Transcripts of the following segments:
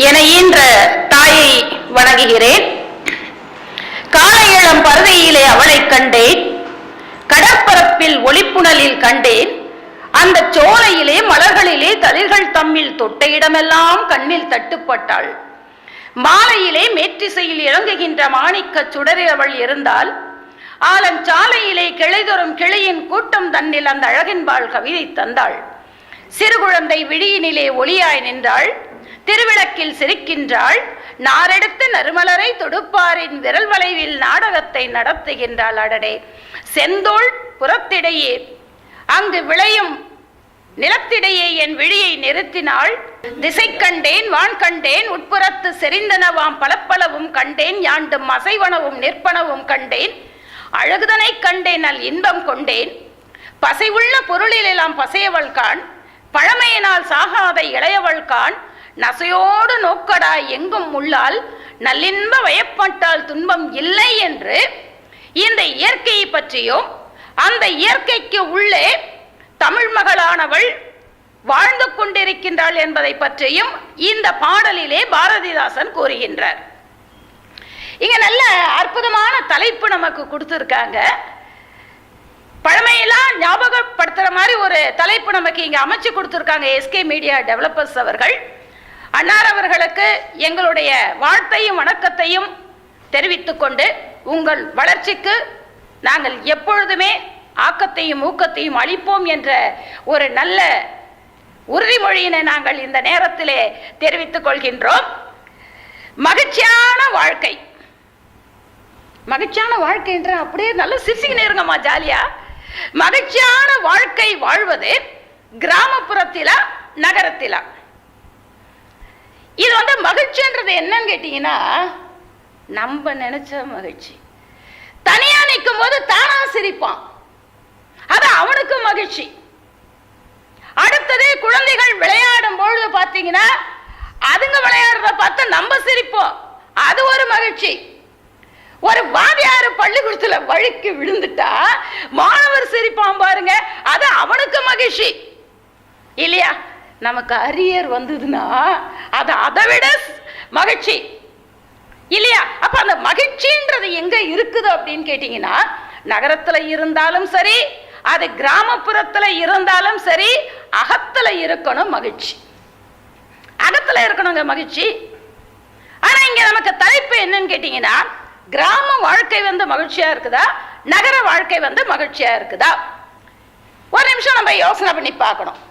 என ஈன்ற தாயை வணங்குகிறேன். காலை இளம் பருதையிலே அவளை கண்டேன், கடற்பரப்பில் ஒளிப்புணலில் கண்டேன், அந்த சோலையிலே மலர்களிலே தளிர்கள் தம்மில் தொட்ட இடமெல்லாம் கண்ணில் தட்டுப்பட்டாள். மாலையிலே மேற்றிசையில் இறங்குகின்ற மாணிக்க சுடரில் அவள் இருந்தால், ஆலஞ்சாலையிலே கிளைதொறும் கிளையின் கூட்டம் தன்னில் அந்த அழகின்பாள் கவிதை தந்தாள். சிறுகுழந்தை விழியினிலே ஒளியாய் நின்றாள், திருவிளக்கில் சிரிக்கின்றாள், நாரெடுத்து நறுமலரை தொடுப்பாரின் விரல் வளைவில் நாடகத்தை நடத்துகின்றாள். அடடே, செந்தோள் புறத்திடையே அங்கு விளையும் நிலத்திடையே என் விழியை நிறுத்தினாள். திசை கண்டேன், வான் கண்டேன், உட்புறத்து செறிந்தனவாம் பலப்பளவும் கண்டேன், யாண்டும் அசைவனவும் நிற்பனவும் கண்டேன், அழகுதனை கண்டேன், நல் இன்பம் கொண்டேன், பசை உள்ள பொருளிலெல்லாம் பசையவள் கான், பழமையினால் சாகாத இளையவள் கான், நசையோடு நோக்கடா எங்கும் உள்ளால், நல்லின்ப வயப்பட்டால் துன்பம் இல்லை என்று இந்த இயற்கையை பற்றியும் அந்த இயற்கைக்கு உள்ளே தமிழ் மகளானவள் வாழ்ந்து கொண்டிருக்கின்றாள் என்பதை பற்றியும் இந்த பாடலிலே பாரதிதாசன் கூறுகின்றார். இங்க நல்ல அற்புதமான தலைப்பு நமக்கு கொடுத்திருக்காங்க. பழமையெல்லாம் ஞாபகப்படுத்துற மாதிரி ஒரு தலைப்பு நமக்கு இங்க அமைச்சு கொடுத்திருக்காங்க எஸ்கே மீடியா டெவலப்பர்ஸ் அவர்கள். அன்னார் அவர்களுக்கு எங்களுடைய வாழ்த்தையும் வணக்கத்தையும் தெரிவித்துக் கொண்டு, உங்கள் வளர்ச்சிக்கு நாங்கள் எப்பொழுதுமே ஆக்கத்தையும் ஊக்கத்தையும் அளிப்போம் என்ற ஒரு நல்ல உறுதிமொழியினை நாங்கள் இந்த நேரத்திலே தெரிவித்துக் கொள்கின்றோம். மகிழ்ச்சியான வாழ்க்கை, மகிழ்ச்சியான வாழ்க்கை என்ற அப்படியே நல்ல சிரிச்சுக்கினே இருங்கம்மா, ஜாலியா. மகிழ்ச்சியான வாழ்க்கை வாழ்வது கிராமப்புறத்திலா நகரத்திலா? இது மகிழ்ச்சின்றது என்னன்னு கேட்டீங்கன்னா, நம்ம நினைச்ச மகிழ்ச்சி. தனியா நிற்கும் போது தானா சிரிப்பான், அது அவனுக்கு மகிழ்ச்சி. அடுத்தது குழந்தைகள் விளையாடும் பொழுது பார்த்தீங்கன்னா, அதுங்க விளையாடுறத பார்த்து நம்ம சிரிப்போம், அது ஒரு மகிழ்ச்சி. ஒரு வாத்தியார் பள்ளிக்கூடத்துல வழுக்கி விழுந்துட்டா மாணவர் சிரிப்பான் பாருங்க, அது அவனுக்கு மகிழ்ச்சி இல்லையா? நமக்கு அரியர் வந்ததுன்னா அது அதை விட மகிழ்ச்சி இல்லையா? அப்ப அந்த மகிழ்ச்சின்றது எங்க இருக்குது அப்படின்னு கேட்டீங்கன்னா, நகரத்துல இருந்தாலும் சரி, அது கிராமப்புறத்துல இருந்தாலும் சரி, அகத்துல இருக்கணும் மகிழ்ச்சி, அகத்துல இருக்கணுங்க மகிழ்ச்சி. ஆனா இங்க நமக்கு தலைப்பு என்னன்னு கேட்டீங்கன்னா, கிராம வாழ்க்கை மகிழ்ச்சியா இருக்குதா, நகர வாழ்க்கை மகிழ்ச்சியா இருக்குதா? ஒரு நிமிஷம் நம்ம யோசனை பண்ணி பார்க்கணும்.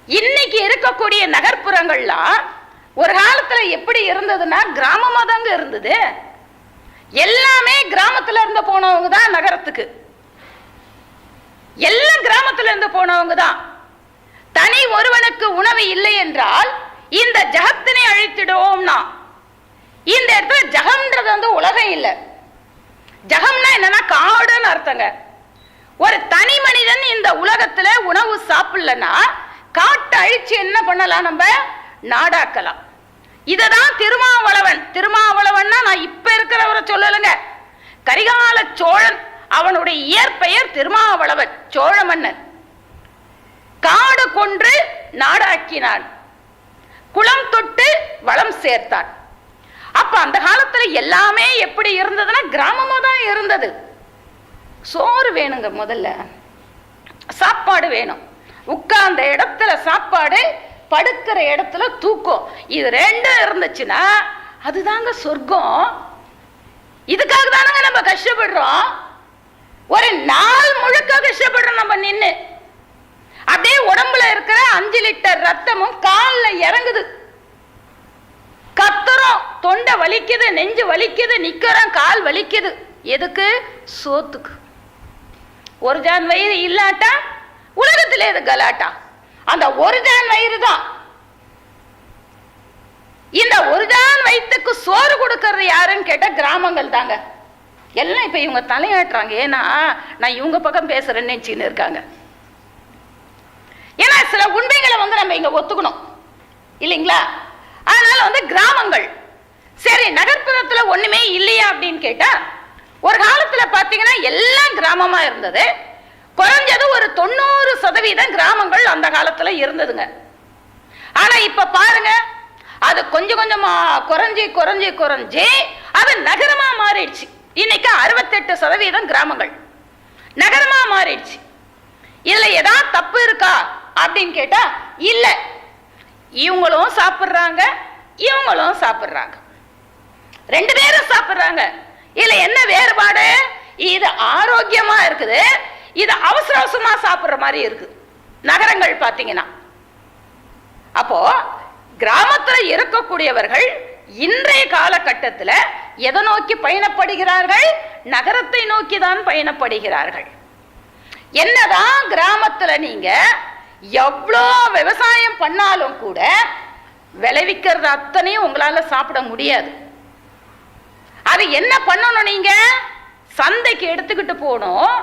இன்னைக்கு இருக்கக்கூடிய நகர்ப்புறங்கள்லாம் ஒரு காலத்துல எப்படி இருந்ததுன்னா கிராமமா தாங்க இருந்தது. எல்லாமே கிராமத்துல இருந்து போனவங்க தான் நகரத்துக்கு, எல்லாம் கிராமத்துல இருந்து போனவங்க தான். தனி ஒருவனுக்கு உணவு இல்லை என்றால் இந்த ஜகத்தினை அழித்திடுவோம்னா, இந்த இடத்துல ஜகம்ன்றது உலகம் இல்லை. ஜகம்னா என்னன்னா காடுன்னு அர்த்தங்க. ஒரு தனி மனிதன் இந்த உலகத்துல உணவு சாப்பிடலன்னா காட்டை அழிச்சு என்ன பண்ணலாம், நம்ம நாடாக்கலாம். இததான் திருமாவளவன். திருமாவளவன்னா நான் இப்ப இருக்கிறவரை சொல்லலுங்க, கரிகால சோழன், அவனுடைய இயற்பெயர் திருமாவளவன், சோழ மன்னன். காடு கொன்று நாடாக்கினான், குளம் தொட்டு வளம் சேர்த்தான். அப்ப அந்த காலத்துல எல்லாமே எப்படி இருந்ததுன்னா கிராமமா தான் இருந்தது. சோறு வேணுங்க, முதல்ல சாப்பாடு வேணும், உட்கார்ந்த இடத்துல சாப்பாடு, படுக்கிற இடத்துல தூக்கம், இது ரெண்டும் இருந்துச்சுன்னா அதுதாங்க சொர்க்கம். இதுக்காக தானங்க நம்ம கஷ்டப்படுறோம், ஒரு நாள் முழுக்க கஷ்டப்படுறோம் நம்ம நின்று. அப்படியே உடம்புல இருக்கிற 5 லிட்டர் ரத்தமும் காலில் இறங்குது, கத்துறோம், தொண்டை வலிக்குது, நெஞ்சு வலிக்குது, நிக்கிறோம், கால் வலிக்குது. எதுக்கு? சோத்துக்கு. ஒரு ஜான் வயிறு இல்லாட்டா உலகத்திலே இது கலாட்டா. அந்த ஒரு ஜான் வயிறு தான். இந்த ஒரு ஜான் வயிற்றுக்கு சோறு கொடுக்கறது யாருன்னு கேட்ட கிராமங்கள் தாங்க. எல்லாம் இப்ப இவங்க தலையாட்டுறாங்க, ஏன்னா நான் இவங்க பக்கம் பேசுறேன்னு நினைச்சுன்னு இருக்காங்க. ஏன்னா சில உண்மைகளை நம்ம இங்க ஒத்துக்கணும் இல்லைங்களா? அதனால கிராமங்கள் சரி, நகர்ப்புறத்துல ஒண்ணுமே இல்லையா அப்படின்னு கேட்டா, ஒரு காலத்துல பாத்தீங்கன்னா எல்லாம் கிராமமா இருந்தது. குறைஞ்சது ஒரு 90% கிராமங்கள் அந்த காலத்துல இருந்ததுங்க. ஆனா இப்ப பாருங்க, அது கொஞ்சம் கொஞ்சமா குறைஞ்சி குறைஞ்சி குறைஞ்சி அது நகரமா மாறிடுச்சு. இன்னைக்கு 68% கிராமங்கள் நகரமா மாறிடுச்சு. இதுல ஏதாவது தப்பு இருக்கா அப்படின்னு கேட்டா இல்ல. இவங்களும் சாப்பிடுறாங்க, இவங்களும் சாப்பிடுறாங்க, 2 பேரும் சாப்பிடுறாங்க. இதுல என்ன வேறுபாடு? இது ஆரோக்கியமா இருக்குது, இது அவசர அவசரமா சாப்பிடுற மாதிரி இருக்கு நகரங்கள் பாத்தீங்கன்னா. அப்போ கிராமத்துல இருக்கக்கூடியவர்கள் இன்றைய காலகட்டத்தில் எதை நோக்கி பயணப்படுகிறார்கள்? நகரத்தை நோக்கி தான் பயணப்படுகிறார்கள். என்னதான் கிராமத்துல நீங்க எவ்வளோ விவசாயம் பண்ணாலும் கூட விளைவிக்கிறது அத்தனையும் உங்களால சாப்பிட முடியாது. அது என்ன பண்ணணும்? நீங்க சந்தைக்கு எடுத்துக்கிட்டு போகணும்.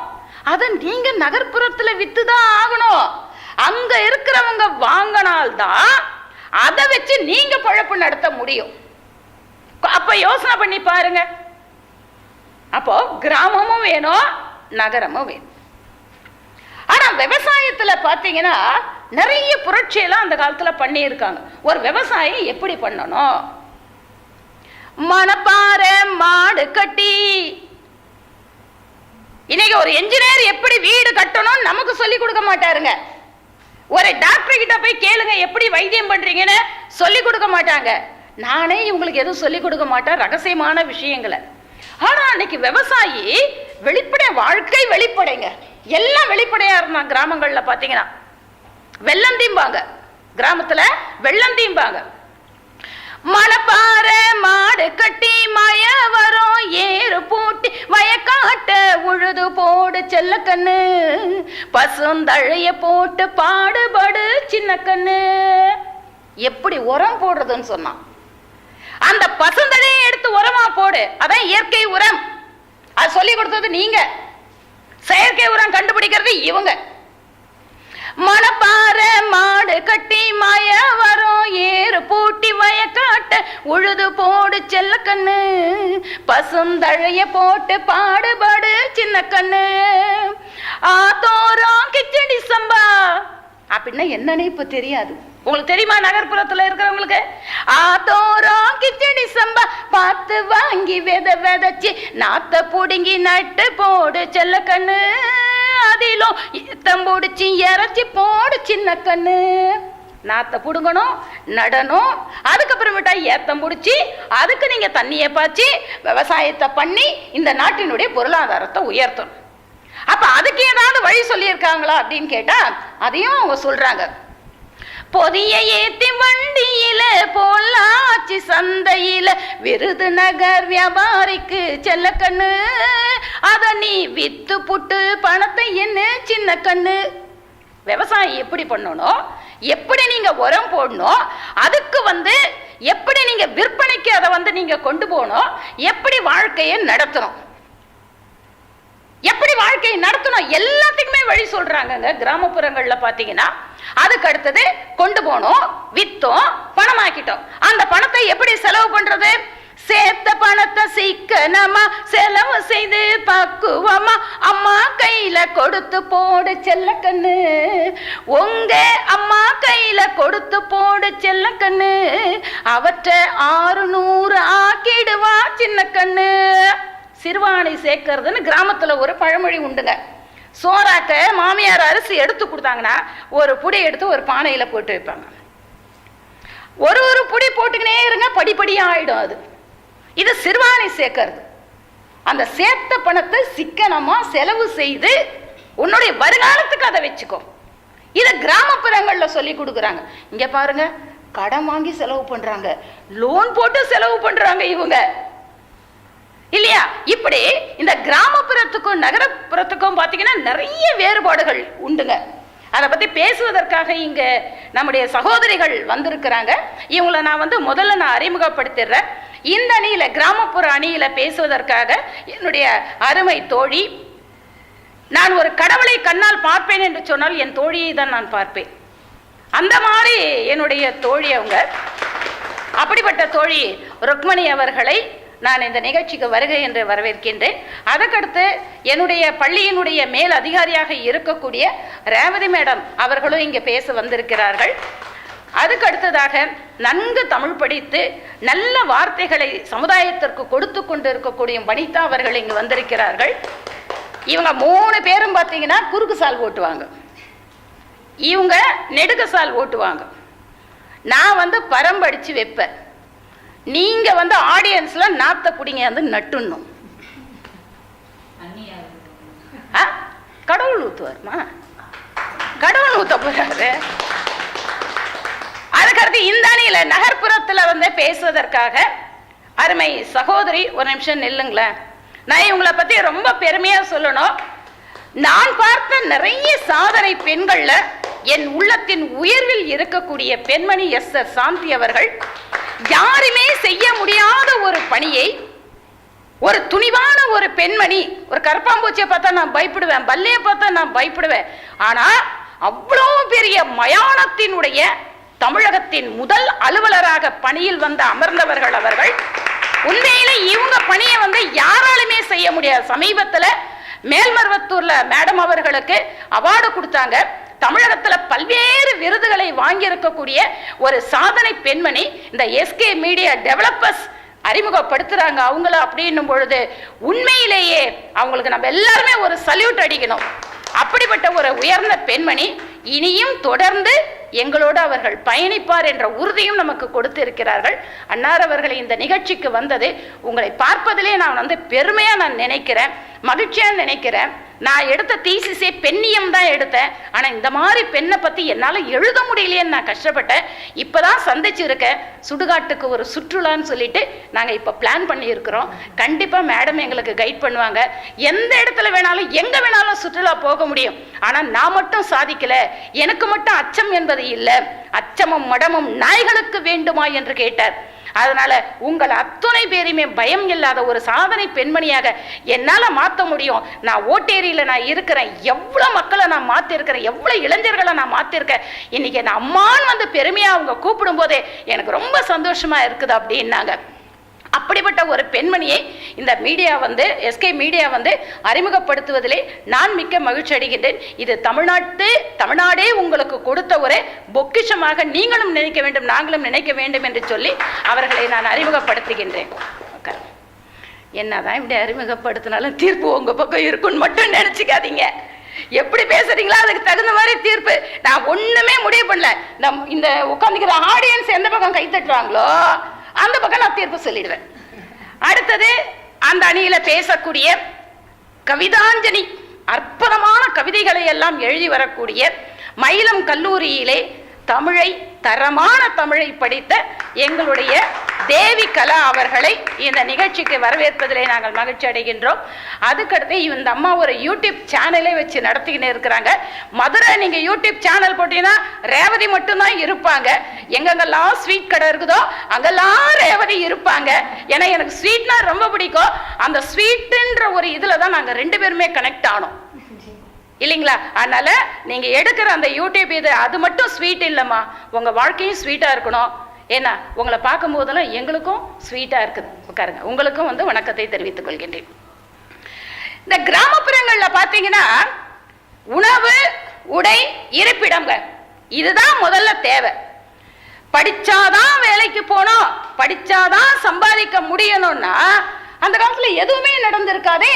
அது நீங்க நகர்ப்புறத்துல வித்துதான் ஆகணும். அங்க இருக்கிறவங்க வாங்கினால்தான் அதை வச்சு நீங்க பழப்பு நடத்த முடியும். அப்ப யோசனை பண்ணி பாருங்க. அப்போ கிராமமும் வேணும், நகரமும் வேணும். ஆனா விவசாயத்துல பாத்தீங்கன்னா நிறைய புரட்சியெல்லாம் அந்த காலத்துல பண்ணி இருக்காங்க. ஒரு விவசாயி எப்படி பண்ணணும்? மணப்பாறை மாடு கட்டி, இன்னைக்கு ஒரு என்ஜினியர் எப்படி வீடு கட்டணும் நமக்கு சொல்லி கொடுக்க மாட்டாருங்க. ஒரு டாக்டர் கிட்ட போய் கேளுங்க எப்படி வைத்தியம் பண்றீங்கன்னு சொல்லி கொடுக்க மாட்டாங்க. நானே இவங்களுக்கு எதுவும் சொல்லி கொடுக்க மாட்டேன் ரகசியமான விஷயங்களை. ஆனா அன்னைக்கு விவசாயி வெளிப்படை, வாழ்க்கை வெளிப்படைங்க, எல்லாம் வெளிப்படையா இருந்தாங்க. கிராமங்கள்ல பாத்தீங்கன்னா வெள்ளந்தீம்பாங்க, கிராமத்துல வெள்ளந்தீம்பாங்க. மணப்பாறை மாடு கட்டி மய வரும் ஏறு பூட்டி வயக்காட்ட உழுது போடு செல்ல கண்ணு, பசுந்தழைய போட்டு பாடுபடு சின்ன கண்ணு. எப்படி உரம் போடுறதுன்னு சொன்னான். அந்த பசுந்தழையை எடுத்து உரமா போடு, அதான் இயற்கை உரம். அது சொல்லி கொடுத்தது நீங்க, செயற்கை உரம் கண்டுபிடிக்கிறது இவங்க. மணப்பாறை மாடு கட்டி மய வரும் ஏறு பூட்டி வயக்காட்ட உழுது போடு செல்ல கண்ணு, பசுந்தழைய போட்டு பாடுபடு சின்ன கண்ணு. ஆத்தோரம் கிச்சடி சம்பா அப்படின்னா என்னன்னு இப்ப தெரியாது. உங்களுக்கு தெரியுமா? நகர்ப்புறத்துல இருக்கிறவங்களுக்கு ஆத்தோரம் கிச்சடி சம்பா பார்த்து வாங்கி விதைச்சு நாத்த புடுங்கி நட்டு போடு செல்ல கண்ணு, அதிலும் ஈத்தம் பிடிச்சி இறச்சி போடு சின்ன கண்ணு. நாத்த புடுங்கணும், நடணும், அதுக்கப்புறமேட்டா ஏத்தம் பிடிச்சி அதுக்கு நீங்க தண்ணியை பாய்ச்சி விவசாயத்தை பண்ணி இந்த நாட்டினுடைய பொருளாதாரத்தை உயர்த்தணும். அப்ப அதுக்கு ஏதாவது வழி சொல்லியிருக்காங்களா அப்படின்னு கேட்டா அதையும் அவங்க சொல்றாங்க. பொதிய ஏத்தி வண்டியில பொள்ளாச்சி சந்தையில விருதுநகர் வியாபாரிக்கு செல்ல கண்ணு, அத நீ வித்து புட்டு பணத்தை என்ன சின்ன கண்ணு. விவசாயம் எப்படி பண்ணணும், எப்படி நீங்க உரம் போடணும், அதுக்கு எப்படி நீங்க விற்பனைக்கு அதை நீங்க கொண்டு போகணும், எப்படி வாழ்க்கையை நடத்தணும், எப்படி வாழ்க்கையை நடத்தணும், எல்லாத்துக்குமே வழி சொல்றாங்க கிராமப்புறங்கள்ல பாத்தீங்கன்னா. அதுக்கு அடுத்தது கொண்டு போனோம், வித்தோம், பணமாக்கிட்டோம். அந்த பணத்தை எப்படி செலவு பண்றது? சேர்த்த பணத்தை சிக்கனமா செலவு செய்து பக்குவமா அம்மா கையில கொடுத்து போடு செல்ல கண்ணு, உங்க அம்மா கையில கொடுத்து போடு செல்ல கண்ணு, அவற்றை 600 ஆக்கிடுவா சின்ன கண்ணு. சிறுவாணி சேர்க்கறதுன்னு கிராமத்துல ஒரு பழமொழி உண்டுங்க. சோறாக்க மாமியார் அரிசி எடுத்து கொடுத்தாங்கன்னா ஒரு புடி எடுத்து ஒரு பானையில போட்டு வைப்பாங்க. ஒரு புடி போட்டுக்கினே இருங்க, படிப்படியா ஆயிடும். அது இது சிறுவாணி சேர்க்கறது. அந்த சேர்த்த பணத்தை சிக்கனமா செலவு செய்து உன்னுடைய வருங்காலத்துக்கு அதை வச்சுக்கோ. இத கிராமப்புறங்கள்ல சொல்லி கொடுக்குறாங்க. இங்க பாருங்க, கடன் வாங்கி செலவு பண்றாங்க, லோன் போட்டு செலவு பண்றாங்க இவங்க, இல்லையா? இப்படி இந்த கிராமப்புறத்துக்கும் நகரப்புறத்துக்கும் பாத்தீங்கன்னா நிறைய வேறுபாடுகள் உண்டுங்க. அதை பத்தி பேசுவதற்காக இங்க நம்முடைய சகோதரிகள் வந்திருக்கிறாங்க. இவங்களை நான் முதல்ல அறிமுகப்படுத்திடுறேன். இந்த அணியில, கிராமப்புற அணியில பேசுவதற்காக என்னுடைய அருமை தோழி. நான் ஒரு கடவுளை கண்ணால் பார்ப்பேன் என்று சொன்னால் என் தோழியை தான் நான் பார்ப்பேன். அந்த மாதிரி என்னுடைய தோழி அவங்க. அப்படிப்பட்ட தோழி ருக்மணி அவர்களை நான் இந்த நிகழ்ச்சிக்கு வருகை என்று வரவேற்கின்றேன். அதற்கடுத்து என்னுடைய பள்ளியினுடைய மேல் அதிகாரியாக இருக்கக்கூடிய ரேவதி மேடம் அவர்களும் இங்கே பேச வந்திருக்கிறார்கள். அதுக்கு அடுத்ததாக நன்கு தமிழ் படித்து நல்ல வார்த்தைகளை சமுதாயத்திற்கு கொடுத்து கொண்டு இருக்கக்கூடிய வனிதா அவர்கள் இங்கு வந்திருக்கிறார்கள். இவங்க 3 பேரும் பார்த்தீங்கன்னா குறுக்கு சால் ஓட்டுவாங்க, இவங்க நெடுக சால் ஓட்டுவாங்க. நான் வந்து பரம்படிச்சு வைப்பேன், நீங்க வந்து ஆடியன்ஸ்ல நாத்த புடிங்க வந்து நட்டுணும். கடவுள் ஊத்துவாருமா? கடவுள் ஊத்த போறாரு. அதுக்கடுத்து இந்த அணியில நகர்ப்புறத்துல வந்து பேசுவதற்காக அருமை சகோதரி, ஒரு நிமிஷம் நில்லுங்களேன். நான் இவங்களை பத்தி ரொம்ப பெருமையா சொல்லணும். நான் பார்த்த நிறைய சாதனை பெண்கள்ல என் உள்ளத்தின் உயர்வில் இருக்கக்கூடிய பெண்மணி எஸ்ஆர் சாந்தி அவர்கள் யாருமே செய்ய முடியாத ஒரு பணியை ஒரு துணிவான ஒரு பெண்மணி, ஒரு கரப்பாம்பூச்சியை பார்த்தா நான் பயப்படுவேன், பல்லையை பார்த்தா நான் பயப்படுவேன், ஆனா அவ்வளோ பெரிய மயானத்தினுடைய தமிழகத்தின் முதல் அலுவலராக பணியில் வந்து அமர்ந்தவர்கள் அவர்கள். உண்மையில இவங்க பணியை வந்து யாராலுமே செய்ய முடியாது. சமீபத்தில் மேல்மருவத்தூர்ல மேடம் அவர்களுக்கு அவார்டு கொடுத்தாங்க. தமிழகத்துல பல்வேறு விருதுகளை வாங்கி இருக்கக்கூடிய ஒரு சாதனை பெண்மணி இந்த எஸ்கே மீடியா டெவலப்பர்ஸ் அறிமுகப்படுத்துறாங்க அவங்கள அப்படின்னும் பொழுது உண்மையிலேயே அவங்களுக்கு நம்ம எல்லாருமே ஒரு சல்யூட் அடிக்கணும். அப்படிப்பட்ட ஒரு உயர்ந்த பெண்மணி இனியும் தொடர்ந்து எங்களோடு அவர்கள் பயணிப்பார் என்ற உறுதியும் நமக்கு கொடுத்து இருக்கிறார்கள். அன்னார் அவர்களை இந்த நிகழ்ச்சிக்கு வந்தது உங்களை பார்ப்பதிலே நான் வந்து பெருமையா நான் நினைக்கிறேன், மகிழ்ச்சியா நினைக்கிறேன். நான் எடுத்த தீசிஸே பெண்ணியம் தான் எடுத்தேன், ஆனா இந்த மாதிரி பெண்ணை பத்தி என்னால எழுத முடியலையேன்னு நான் கஷ்டப்பட்டேன். இப்பதான் சந்திச்சு இருக்கேன். சுடுகாட்டுக்கு ஒரு சுற்றுலான்னு சொல்லிட்டு நாங்க இப்ப பிளான் பண்ணி இருக்கிறோம். கண்டிப்பா மேடம் எங்களுக்கு கைட் பண்ணுவாங்க. எந்த இடத்துல வேணாலும் எங்க வேணாலும் சுற்றுலா போக முடியும். ஆனா நான் மட்டும் சாதிக்கல, எனக்கு மட்டும் அச்சம் என்பது இல்லை, அச்சமும் மடமும் நாய்களுக்கு வேண்டுமா என்று கேட்டார். அதனால உங்கள் அத்துணை பேருமே பயம் இல்லாத ஒரு சாதனை பெண்மணியாக என்னால மாற்ற முடியும். நான் ஓட்டேரியில நான் இருக்கிறேன், எவ்வளவு மக்களை நான் மாத்திருக்கிறேன், எவ்வளவு இளைஞர்களை நான் மாத்திருக்கேன். இன்னைக்கு என் அம்மான்னு வந்து பெருமையா அவங்க கூப்பிடும் போதே எனக்கு ரொம்ப சந்தோஷமா இருக்குது அப்படின்னாங்க. அப்படிப்பட்ட ஒரு பெண்மணியை இந்த மீடியா வந்து எஸ்கே மீடியா வந்து அறிமுகப்படுத்துவதிலே நான் மிக்க மகிழ்ச்சி அடைகின்றேன். இது தமிழ்நாடே உங்களுக்கு கொடுத்த ஒரு பொக்கிஷமாக நீங்களும் நினைக்க வேண்டும், நாங்களும் நினைக்க வேண்டும் என்று சொல்லி அவர்களை நான் அறிமுகப்படுத்துகின்றேன். என்னதான் இப்படி அறிமுகப்படுத்தினாலும் தீர்ப்பு உங்க பக்கம் இருக்குன்னு மட்டும் நினைச்சுக்காதீங்க. எப்படி பேசுறீங்களோ அதுக்கு தகுந்த மாதிரி தீர்ப்பு. நான் ஒண்ணுமே முடிவு பண்ணல. இந்த உட்காந்துக்கிற ஆடியன்ஸ் எந்த பக்கம் கை தட்டுறாங்களோ அந்த பக்கம் நான் தீர்ப்பு சொல்லிடுவேன். அடுத்தது அந்த அணியில பேசக்கூடிய கவிதாஞ்சலி, அற்புதமான கவிதைகளை எல்லாம் எழுதி வரக்கூடிய மயிலம் கல்லூரியிலே தமிழை, தரமான தமிழை படித்த எங்களுடைய தேவி கலா அவர்களை இந்த நிகழ்ச்சிக்கு வரவேற்பதிலே நாங்கள் மகிழ்ச்சி அடைகின்றோம். அதுக்கடுத்து இந்த அம்மா ஒரு யூடியூப் சேனலே வச்சு நடத்திக்கிட்டு இருக்கிறாங்க. மதுரை நீங்க யூடியூப் சேனல் போட்டீங்கன்னா ரேவதி மட்டும்தான் இருப்பாங்க. எங்கெங்கெல்லாம் ஸ்வீட் கடை இருக்குதோ அங்கெல்லாம் ரேவதி இருப்பாங்க. ஏன்னா எனக்கு ஸ்வீட்னா ரொம்ப பிடிக்கும். அந்த ஸ்வீட்டுன்ற ஒரு இதுல தான் நாங்க 2 பேருமே கனெக்ட் ஆனோம் இல்லைங்களா? அதனால நீங்க எடுக்கிற அந்த யூடியூப் இது அது மட்டும் ஸ்வீட் இல்லம்மா, உங்க வாழ்க்கையும் ஸ்வீட்டா இருக்கணும். ஏன்னா உங்களை பார்க்கும் போதெல்லாம் எங்களுக்கும் ஸ்வீட்டா இருக்குது. உட்காருங்க. உங்களுக்கும் வந்து வணக்கத்தை தெரிவித்துக் கொள்கின்றேன். இந்த கிராமப்புறங்கள்ல பாத்தீங்கன்னா உணவு, உடை, இருப்பிடங்க இதுதான் முதல்ல தேவை. படிச்சாதான் வேலைக்கு போனோம், படிச்சாதான் சம்பாதிக்க முடியணும்னா அந்த காலத்துல எதுவுமே நடந்திருக்காதே.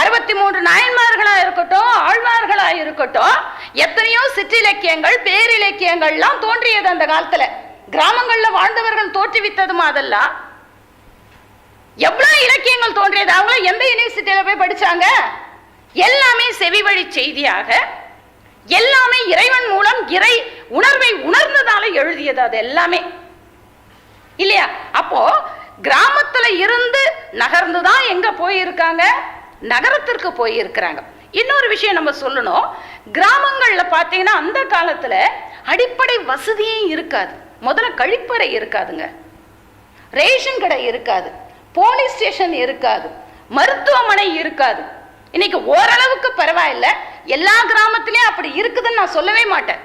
63 நாயன்மார்களா இருக்கட்டும், ஆழ்வார்களா இருக்கட்டும், எத்தனையோ சிற்றிலக்கியங்கள், பேரிலக்கியங்கள்லாம் தோன்றியது அந்த காலத்துல. கிராமங்கள்ல வாழ்ந்தவர்கள் தோற்றுவித்ததுமா அதெல்லாம். எவ்வளவு இலக்கியங்கள் தோன்றியது. அவங்க எந்த யூனிவர்சிட்டியில போய் படிச்சாங்க? எல்லாமே செவி வழி செய்தியாக, எல்லாமே இறைவன் மூலம் இறை உணர்வை உணர்ந்ததால எழுதியது அது எல்லாமே இல்லையா? அப்போ கிராமத்துல இருந்து நகர்ந்துதான் எங்க போயிருக்காங்க? நகரத்திற்கு போயிருக்கிறாங்க. இன்னொரு விஷயம் நம்ம சொல்லணும். கிராமங்கள்ல பாத்தீங்கன்னா அந்த காலத்துல அடிப்படை வசதியே இருக்காது. முதல்ல கழிப்பறை இருக்காதுங்க, ரேஷன் கடை இருக்காது, போலீஸ் ஸ்டேஷன் இருக்காது, மருத்துவமனை இருக்காது. இன்னைக்கு ஓரளவுக்கு பரவாயில்ல, எல்லா கிராமத்திலயும் அப்படி இருக்குதுன்னு நான் சொல்லவே மாட்டேன்.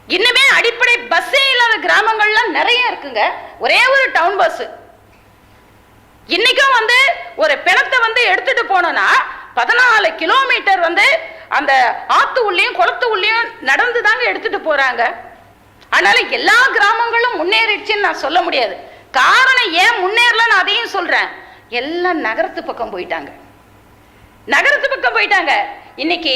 இன்னுமே அடிப்படை பஸ்ஸே இல்லாத கிராமங்கள்ல நிறைய இருக்குங்க. ஒரே ஒரு டவுன் பஸ். இன்னைக்கும் வந்து ஒரு பிணத்தை வந்து எடுத்துட்டு போனோம்னா 14 கிலோமீட்டர் வந்து அந்த ஆத்து உள்ளேயும் குளத்து உள்ளேயும் நடந்து தாங்க எடுத்துட்டு போறாங்க. அதனால எல்லா கிராமங்களும் முன்னேறிடுச்சுன்னு நான் சொல்ல முடியாது. காரணம் ஏன் முன்னேறலன்னு அதையும் சொல்றேன். எல்லாம் நகரத்து பக்கம் போயிட்டாங்க, நகரத்து பக்கம் போயிட்டாங்க. இன்னைக்கு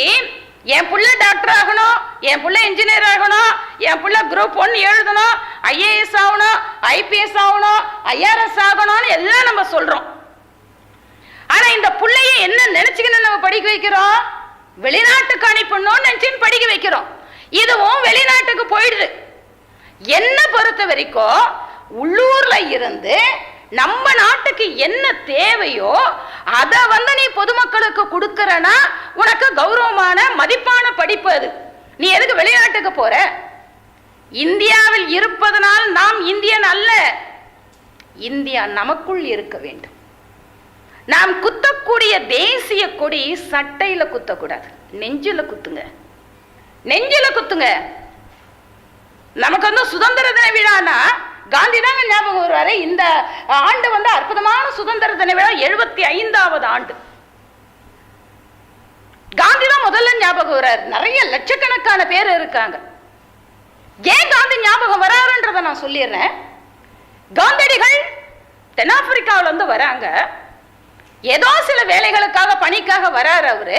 என் புள்ள டாக்டர் ஆகணும், என் புள்ள இன்ஜினியர் ஆகணும், என் புள்ள குரூப் 1 எழுதணும், IAS ஆகணும், IPS ஆகணும், IRS ஆகணும்னு எல்லாம் நம்ம சொல்றோம். ஆனா இந்த புள்ளைய என்ன நினைச்சுக்கின்னு நம்ம படிக்க வைக்கிறோம்? வெளிநாட்டுக்கு அனுப்பணும்னு நினைச்சுன்னு படிக்க வைக்கிறோம். இதுவும் வெளிநாட்டுக்கு போயிடுது. என்ன பொறுத்த வரைக்கும் உள்ளூர்ல இருந்து நம்ம நாட்டுக்கு என்ன தேவையோ அதை நீ பொதுமக்களுக்கு கொடுக்கறனா உனக்கு கௌரவமான மதிப்பான படிப்பு. அது நீ எதுக்கு வெளிநாட்டுக்கு போற? இந்தியாவில் இருப்பதனால் நாம் இந்தியன் அல்ல. இந்தியா நமக்குள் இருக்க வேண்டும். நாம் குத்தக்கூடிய தேசிய கொடி சட்டையில குத்தக்கூடாது, நெஞ்சில குத்துங்க, நெஞ்சில குத்துங்க. நமக்கு சுதந்திர தின விழானா காந்தி தாங்க ஞாபகம் வருவாரு. இந்த ஆண்டு அற்புதமான சுதந்திர தின விழா 75வது ஆண்டு. காந்தி தான் முதல்ல ஞாபகம் வர்றாரு. நிறைய லட்சக்கணக்கான பேர் இருக்காங்க. ஏன் காந்தி ஞாபகம் வராருன்றதை நான் சொல்லிடுறேன். காந்தியடிகள் தென்னாப்பிரிக்காவில வராங்க. ஏதோ சில வேலைகளுக்காக பணிக்காக வராரு அவரு.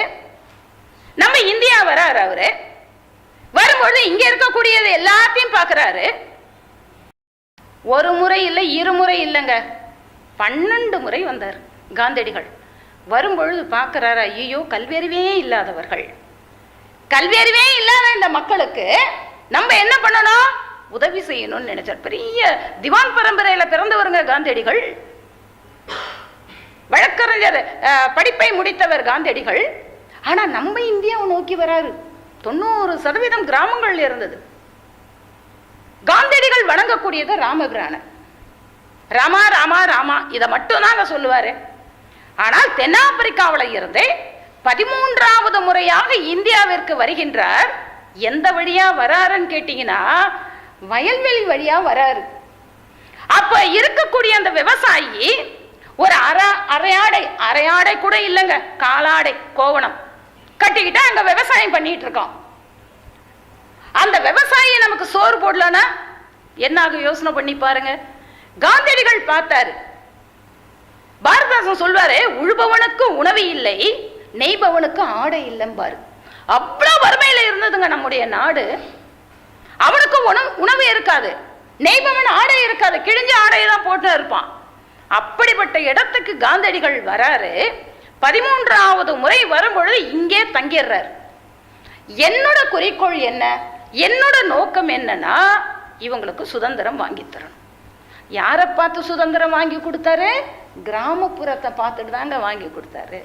நம்ம இந்தியா வராரு. அவரு வரும்பொழுது இங்க இருக்கக்கூடியது எல்லாத்தையும் பார்க்கிறாரு. ஒரு முறை இல்லை, இருமுறை இல்லைங்க, 12 முறை வந்தார் காந்தியடிகள். வரும்பொழுது பார்க்கிறாரு, ஐயோ கல்வியறிவே இல்லாதவர்கள், கல்வியறிவே இல்லாத இந்த மக்களுக்கு நம்ம என்ன பண்ணணும்? உதவி செய்யணும்னு நினைச்சார். பெரிய திவான் பரம்பரையில பிறந்தவருங்க காந்தியடிகள். வழக்கறிஞர் படிப்பை முடித்தவர் காந்தியடிகள். ஆனா நம்ம இந்தியாவை நோக்கி வராரு. 90% கிராமங்கள் இருந்தது. காந்தியடிகள் வணங்கக்கூடியது ராமபிரான. ராமா ராமா ராமா இதை மட்டும் தாங்க சொல்லுவாரு. ஆனால் தென்னாப்பிரிக்காவில் இருந்தே 13வது முறையாக இந்தியாவிற்கு வருகின்றார். எந்த வழியா வராருன்னு கேட்டீங்கன்னா வயல்வெளி வழியா வராரு. அப்ப இருக்கக்கூடிய அந்த விவசாயி ஒரு அரையாடை கூட இல்லைங்க, காலாடை கோவணம் கட்டிக்கிட்டு அங்க விவசாயம் பண்ணிட்டு இருக்கோம். அந்த விவசாயி நமக்கு சோறு போடலன்னா என்னாக யோசனை பண்ணி பாருங்க. காந்தியடிகள் பார்த்தாரு. பாரதாசன் சொல்வாரு, உழுபவனுக்கு உணவு இல்லை, நெய்பவனுக்கு ஆடை இல்லைம்பாரு. அவ்வளவு வறுமையில இருந்ததுங்க நம்முடைய நாடு. அவனுக்கு உணவு இருக்காது, நெய்பவன் ஆடை இருக்காது, கிழிஞ்ச ஆடையை தான் போட்டு இருப்பான். அப்படிப்பட்ட இடத்துக்கு காந்தியடிகள் வராரு. 13வது முறை வரும்பொழுது இங்கே தங்கிடுறார். என்னோட குறிக்கோள் என்ன, என்னோட நோக்கம் என்னன்னா இவங்களுக்கு சுதந்திரம் வாங்கி தரணும். யாரை பார்த்து சுதந்திரம் வாங்கி கொடுத்தாரு? கிராமப்புறத்தை பார்த்துட்டு தாங்க வாங்கி கொடுத்தாரு.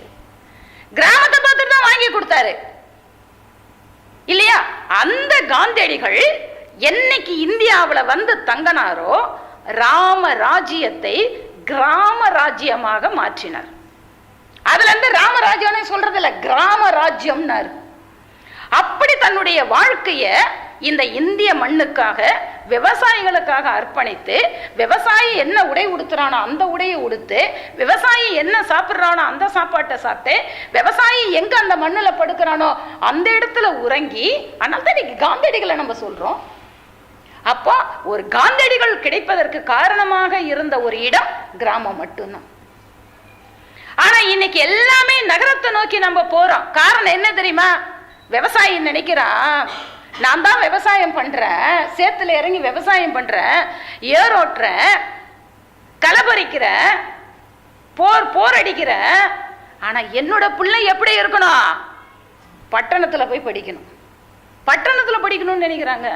கிராமத்தை பார்த்துட்டு தான் வாங்கி கொடுத்தாரு இல்லையா? அந்த காந்தியடிகள் என்னைக்கு இந்தியாவில் தங்கினாரோ ராம ராஜ்யத்தை கிராம ராஜ்யமாக மாற்றினார். அதுல இருந்து ராமராஜ்யம் சொல்றது இல்ல, கிராம ராஜ்யம்னாரு. அப்படி தன்னுடைய வாழ்க்கைய இந்த இந்திய மண்ணுக்காக விவசாயிகளுக்காக அர்ப்பணித்து, விவசாயி என்ன உடை உடுத்துறானோ அந்த உடையை உடுத்து, விவசாயி என்ன சாப்பிட்றானோ அந்த சாப்பாட்டை சாப்பிட்டு, விவசாயி எங்க அந்த மண்ணுல படுக்கிறானோ அந்த இடத்துல உறங்கி, அதனால தான் இன்னைக்கு காந்தியடிகளை நம்ம சொல்றோம். அப்போ ஒரு காந்தியடிகள் கிடைப்பதற்கு காரணமாக இருந்த ஒரு இடம் கிராமம் மட்டும்தான். ஆனா இன்னைக்கு எல்லாமே நகரத்தை நோக்கி நம்ம போறோம். காரணம் என்ன தெரியுமா? விவசாயி நினைக்கிறான், நான் தான் விவசாயம் பண்றேன், சேத்துல இறங்கி விவசாயம் பண்றேன், ஏரோட்டுறேன், களை பறிக்கிறேன், போர் அடிக்கிறேன். ஆனா என்னோட பிள்ளை எப்படி இருக்கணும்? பட்டணத்துல போய் படிக்கணும், பட்டணத்துல படிக்கணும்னு நினைக்கிறாங்க.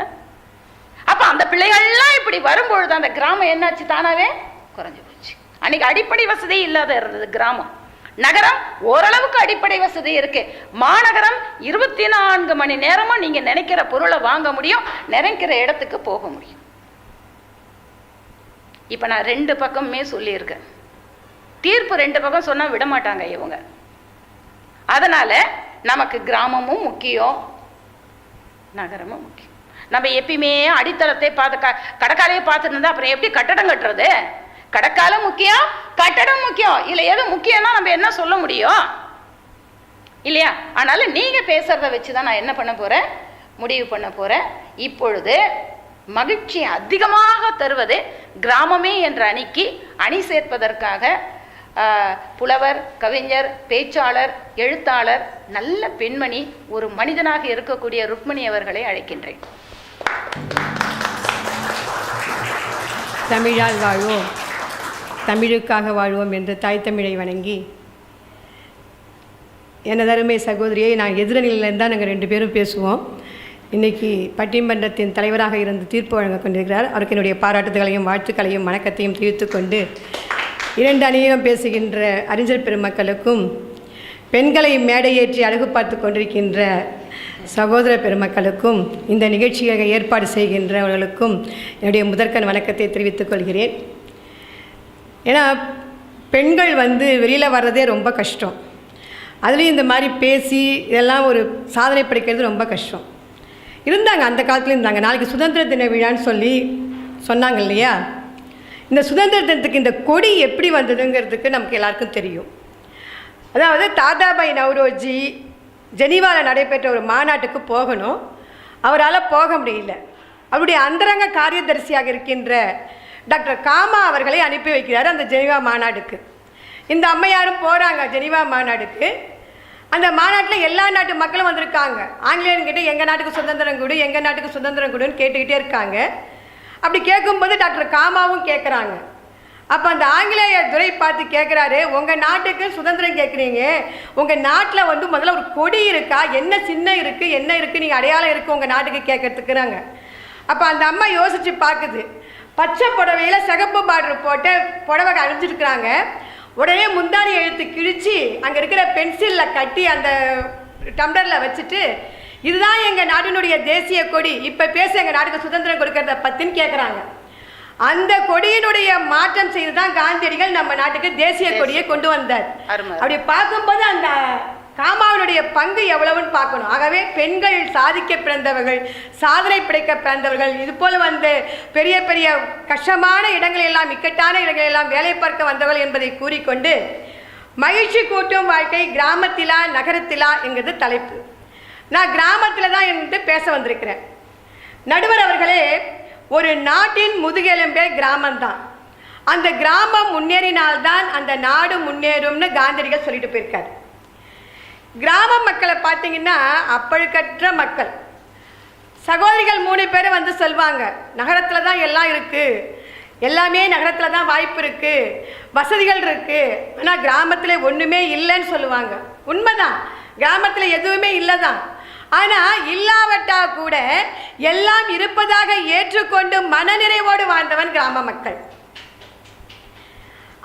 அப்ப அந்த பிள்ளைகள்லாம் இப்படி வரும்பொழுது அந்த கிராமம் என்னாச்சு? தானாவே குறைஞ்சு போச்சு. அன்னைக்கு அடிப்படை வசதி இல்லாத இருந்தது கிராமம். நகரம் ஓரளவுக்கு அடிப்படை வசதி இருக்கு. மாநகரம் 24 மணி நேரமும் நீங்க நினைக்கிற பொருளை வாங்க முடியும், நினைக்கிற இடத்துக்கு போக முடியும். இப்ப நான் 2 பக்கமே சொல்லியிருக்கேன். தீர்ப்பு 2 பக்கம் சொன்னா விட மாட்டாங்க இவங்க. அதனால நமக்கு கிராமமும் முக்கியம், நகரமும் முக்கியம். நம்ம எப்பயுமே அடித்தளத்தை பார்த்து கடற்காலையே பார்த்துட்டு இருந்தா அப்புறம் எப்படி கட்டடம் கட்டுறது? கடற்காலம் முக்கியம், கட்டடம் முக்கியம். இல்ல எது முக்கியம்னா நம்ம என்ன சொல்ல முடியும் இல்லையா? அதனால நீங்க பேசுறத வச்சுதான் நான் என்ன பண்ண போறேன், முடிவு பண்ண போறேன். இப்பொழுது மகிழ்ச்சி அதிகமாக தருவது கிராமமே என்ற அணிக்கு அணி சேர்ப்பதற்காக புலவர், கவிஞர், பேச்சாளர், எழுத்தாளர், நல்ல பெண்மணி, ஒரு மனிதனாக இருக்கக்கூடிய ருக்மணி அவர்களை அழைக்கின்றேன். தமிழால் வாழ்வோம், தமிழுக்காக வாழ்வோம் என்று தாய் தமிழை வணங்கி, எனதருமை சகோதரியை நான் எதிரணியிலேருந்து தான் நாங்கள் 2 பேரும் பேசுவோம். இன்றைக்கி பட்டிமன்றத்தின் தலைவராக இருந்து தீர்ப்பு வழங்க கொண்டிருக்கிறார். அவருக்கு என்னுடைய பாராட்டுதல்களையும் வாழ்த்துக்களையும் வணக்கத்தையும் தெரிவித்து கொண்டு, 2 அணியிலும் பேசுகின்ற அறிஞர் பெருமக்களுக்கும், பெண்களை மேடையேற்றி அழகு பார்த்து கொண்டிருக்கின்ற சகோதர பெருமக்களுக்கும், இந்த நிகழ்ச்சியை ஏற்பாடு செய்கின்றவர்களுக்கும் என்னுடைய முதற்கண் வணக்கத்தை தெரிவித்துக் கொள்கிறேன். ஏன்னா பெண்கள் வெளியில் வர்றதே ரொம்ப கஷ்டம். அதுலேயும் இந்த மாதிரி பேசி இதெல்லாம் ஒரு சாதனை படைக்கிறது ரொம்ப கஷ்டம். இருந்தாங்க, அந்த காலத்துலேயும் இருந்தாங்க. நாளைக்கு சுதந்திர தின விழான்னு சொல்லி சொன்னாங்க இல்லையா? இந்த சுதந்திர தினத்துக்கு இந்த கொடி எப்படி வந்ததுங்கிறதுக்கு நமக்கு எல்லாருக்கும் தெரியும். அதாவது தாதாபாய் நவ்ரோஜி ஜெனீவாவில் நடைபெற்ற ஒரு மாநாட்டுக்கு போகணும். அவரால் போக முடியல. அவருடைய அந்தரங்க காரியதரிசியாக இருக்கின்ற டாக்டர் காமா அவர்களை அனுப்பி வைக்கிறார் அந்த ஜெனீவா மாநாடுக்கு. இந்த அம்மையாரும் போகிறாங்க ஜெனீவா மாநாடுக்கு. அந்த மாநாட்டில் எல்லா நாட்டு மக்களும் வந்திருக்காங்க. ஆங்கிலேயர்கிட்ட எங்கள் நாட்டுக்கு சுதந்திரம் கொடு, எங்கள் நாட்டுக்கு சுதந்திரம் கொடுன்னு கேட்டுக்கிட்டே இருக்காங்க. அப்படி கேட்கும்போது டாக்டர் காமாவும் கேட்குறாங்க. அப்போ அந்த ஆங்கிலேய துரை பார்த்து கேட்குறாரு, உங்கள் நாட்டுக்கு சுதந்திரம் கேட்குறீங்க, உங்கள் நாட்டில் முதல்ல ஒரு கொடி இருக்கா, என்ன சின்னம் இருக்குது, என்ன இருக்குது, நீங்கள் அடையாளம் இருக்குது உங்கள் நாட்டுக்கு கேட்கறதுக்குறாங்க. அப்போ அந்த அம்மா யோசித்து பார்க்குது. பச்சை புடவையில் சிகப்பு பார்டர் போட்டு புடவை அணிஞ்சிருக்கிறாங்க. உடனே முந்தானி எழுத்து கிழிச்சு அங்கே இருக்கிற பென்சிலில் கட்டி அந்த டம்ளரில் வச்சுட்டு, இதுதான் எங்கள் நாட்டினுடைய தேசிய கொடி, இப்போ பேச எங்கள் நாட்டுக்கு சுதந்திரம் கொடுக்கறத பற்றின்னு கேட்குறாங்க. அந்த கொடியினுடைய மாற்றம் செய்து தான் காந்தியடிகள் நம்ம நாட்டுக்கு தேசிய கொடியை கொண்டு வந்தார். அப்படி பார்க்கும்போது அந்த காமாவினுடைய பங்கு எவ்வளவுன்னு பார்க்கணும். ஆகவே பெண்கள் சாதிக்க பிறந்தவர்கள், சாதனை படைக்க பிறந்தவர்கள், இது போல பெரிய பெரிய கஷ்டமான இடங்களெல்லாம், இக்கட்டான இடங்களெல்லாம் வேலை பார்க்க வந்தவர்கள் என்பதை கூறிக்கொண்டு, மகிழ்ச்சி கூட்டும் வாழ்க்கை கிராமத்திலா நகரத்திலா என்கிறது தலைப்பு. நான் கிராமத்தில் தான் என்று பேச வந்திருக்கிறேன். நடுவர் அவர்களே, ஒரு நாட்டின் முதுகெலும்பே கிராமம்தான். அந்த கிராமம் முன்னேறினால்தான் அந்த நாடு முன்னேறும்னு காந்தியடிகள் சொல்லிட்டு போயிருக்காரு. கிராம மக்களை பார்த்தீங்கன்னா அப்பழுக்கற்ற மக்கள். சகோதரிகள் 3 பேர் சொல்வாங்க, நகரத்தில் தான் எல்லாம் இருக்குது, எல்லாமே நகரத்தில் தான் வாய்ப்பு இருக்குது, வசதிகள் இருக்குது, ஆனால் கிராமத்தில் ஒன்றுமே இல்லைன்னு சொல்லுவாங்க. உண்மைதான், கிராமத்தில் எதுவுமே இல்லை தான். ஆனால் இல்லாவட்டா கூட எல்லாம் இருப்பதாக ஏற்றுக்கொண்டு மனநிறைவோடு வாழ்ந்தவன் கிராம மக்கள்.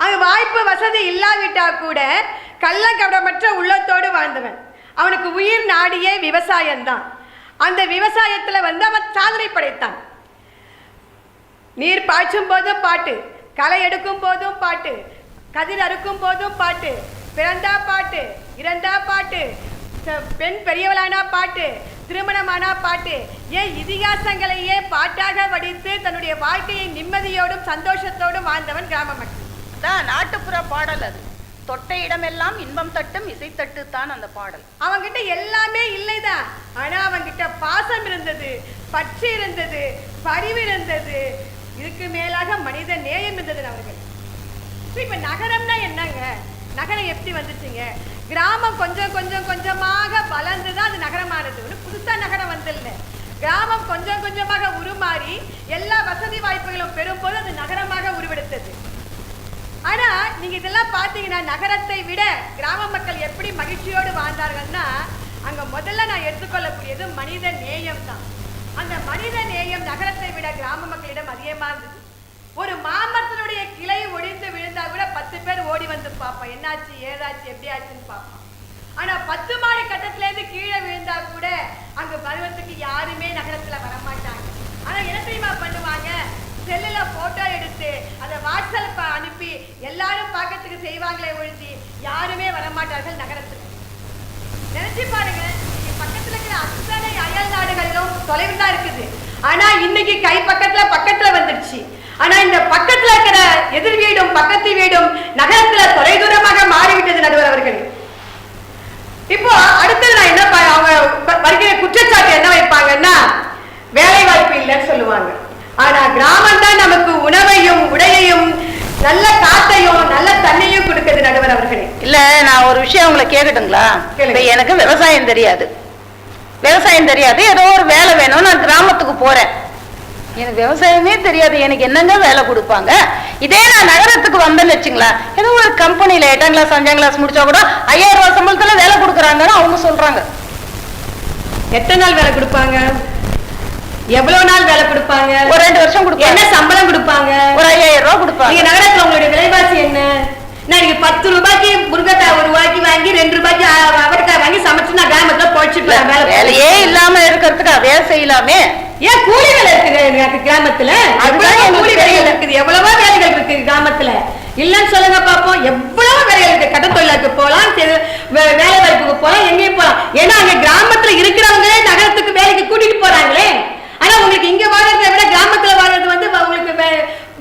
அங்கே வாய்ப்பு வசதி இல்லாவிட்டா கூட கள்ளக்கபடமற்ற உள்ளத்தோடு வாழ்ந்தவன். அவனுக்கு உயிர் நாடியே விவசாயம்தான். அந்த விவசாயத்தில் அவன் சாதனை படைத்தான். நீர் பாய்ச்சும் போதும் பாட்டு, களை எடுக்கும் போதும் பாட்டு, கதிர் அறுக்கும் போதும் பாட்டு, பிறந்தா பாட்டு, இறந்தா பாட்டு, பெண் பெரியவளானா பாட்டு, திருமணமானா பாட்டு, ஏன் இதிகாசங்களையே பாட்டாக வடித்து தன்னுடைய வாழ்க்கையை நிம்மதியோடும் சந்தோஷத்தோடும் வாழ்ந்தவன் கிராம மக்கள். தான் நாட்டுப்புற பாடல். அது தொட்ட இடமெல்லாம் இன்பம் தட்டும் இசைத்தட்டு தான் அந்த பாடல். அவங்கிட்ட எல்லாமே இல்லைதான், ஆனா அவங்கிட்ட பாசம் இருந்தது, பற்று இருந்தது, பரிவு இருந்தது, இதுக்கு மேலாக மனித நேயம் இருந்தது அவர்கள். இப்ப நகரம்னா என்னங்க? நகரம் எப்படி வந்துச்சுங்க? கிராமம் கொஞ்சம் கொஞ்சம் கொஞ்சமாக வளர்ந்துதான் அது நகரமானது. ஒரு புதுசா நகரம் வந்தில்ல, கிராமம் கொஞ்சம் கொஞ்சமாக உருமாறி எல்லா வசதி வாய்ப்புகளும் பெறும்போது அது நகரமாக உருவெடுத்தது. ஆனா நீங்க இதெல்லாம் பாத்தீங்கன்னா நகரத்தை விட கிராம மக்கள் எப்படி மகிழ்ச்சியோடு வாழ்ந்தார்கள்னா, அங்க முதல்ல நான் எடுத்துக்கொள்ளக்கூடியது மனித நேயம் தான். அந்த மனித நேயம் நகரத்தை விட கிராம மக்களிடம் அதிகமா இருந்தது. ஒரு மாமரத்தினுடைய கிளை ஒடிந்து விழுந்தா கூட 10 பேர் ஓடி வந்து பார்ப்போம், என்னாச்சு ஏதாச்சு எப்படி ஆச்சுன்னு பார்ப்போம். ஆனா 10 மாடி கட்டத்துல இருந்து கீழே விழுந்தா கூட அங்க பருவத்துக்கு யாருமே நகரத்துல வரமாட்டாங்க. ஆனா என்ன தெரியுமா பண்ணுவாங்க? செல்லுல போட்டோ எடுத்து அதை வாட்ஸ்அப் அனுப்பி எல்லாரும் பார்க்கறதுக்கு செய்வாங்களே ஒழிஞ்சு யாருமே வரமாட்டார்கள் நகரத்துல. நினைச்சு பாருங்க, பக்கத்துல இருக்கிற அத்தனை அயல் நாடுகளிலும் தொலைவு தான் இருக்குது. ஆனா இன்னைக்கு கை பக்கத்துல வந்துடுச்சு. ஆனா இந்த பக்கத்துல இருக்கிற எதிர் வீடும் பக்கத்து வீடும் நகரத்துல தொலைதூரமாக மாறிவிட்டது நடுவர் அவர்கள். இப்போ அடுத்தது நான் என்ன அவங்க வருகிற குற்றச்சாட்டு என்ன வைப்பாங்கன்னா, வேலை வாய்ப்பு இல்லைன்னு சொல்லுவாங்க. ஆனா கிராமம் தான் நமக்கு உணவையும் உடையையும் நல்ல காத்தையும் நல்ல தண்ணியும் கொடுக்குது நடுவர் அவர்களே. இல்ல நான் ஒரு விஷயம் உங்களை கேட்கட்டுங்களா? எனக்கு விவசாயம் தெரியாது, ஏதோ ஒரு வேலை வேணும், நான் கிராமத்துக்கு போறேன், எனக்கு விவசாயமே தெரியாது, எனக்கு என்னங்க வேலை கொடுப்பாங்க? இதே நான் நகரத்துக்கு வந்தேன்னு வச்சுங்களா, ஏதோ ஒரு கம்பெனில 8ஆம் கிளாஸ் 5ஆம் கிளாஸ் முடிச்சா கூட 5000 ரூபாய் சம்பளத்துல வேலை கொடுக்குறாங்கன்னு அவங்க சொல்றாங்க. எத்தனை நாள் வேலை கொடுப்பாங்க? எவ்வளவு நாள் வேலை கொடுப்பாங்க? ஒரு 2 வருஷம் கொடுப்பாங்க. என்ன சம்பளம் கொடுப்பாங்க? ஒரு 5000 ரூபாய் கொடுப்பாங்க. நீங்க நகரத்துல உங்களுடைய விலைவாசி என்ன? நான் நீங்க 10 ரூபாய்க்கு முருங்கைக்காய் 1 ரூபாய்க்கு வாங்கி 2 ரூபாய்க்கு அவரைக்காய் வாங்கி சமைச்சு நான் கிராமத்துல போயிடுச்சுப்பேன். வேலையே இல்லாம இருக்கிறதுக்கு அதே செய்யலாமே. ஏன் கூலி வேலை இருக்குது கிராமத்துல? கூலி வேலைகள் இருக்குது, எவ்வளவோ வேலைகள் இருக்கு கிராமத்துல, இல்லன்னு சொல்லுங்க பாப்போம். எவ்வளவு வேலைகள் இருக்கு, கட்ட தொழிலுக்கு போலாம், வேலை வாய்ப்புக்கு போலாம், எங்கேயும் போலாம். ஏன்னா அங்க கிராமத்துல இருக்கிறவங்களே நகரத்துக்கு வேலைக்கு கூட்டிட்டு போறாங்களே. ஆனா உங்களுக்கு இங்க வாழ்றதை விட கிராமத்துல வாழ்றது வந்து உங்களுக்கு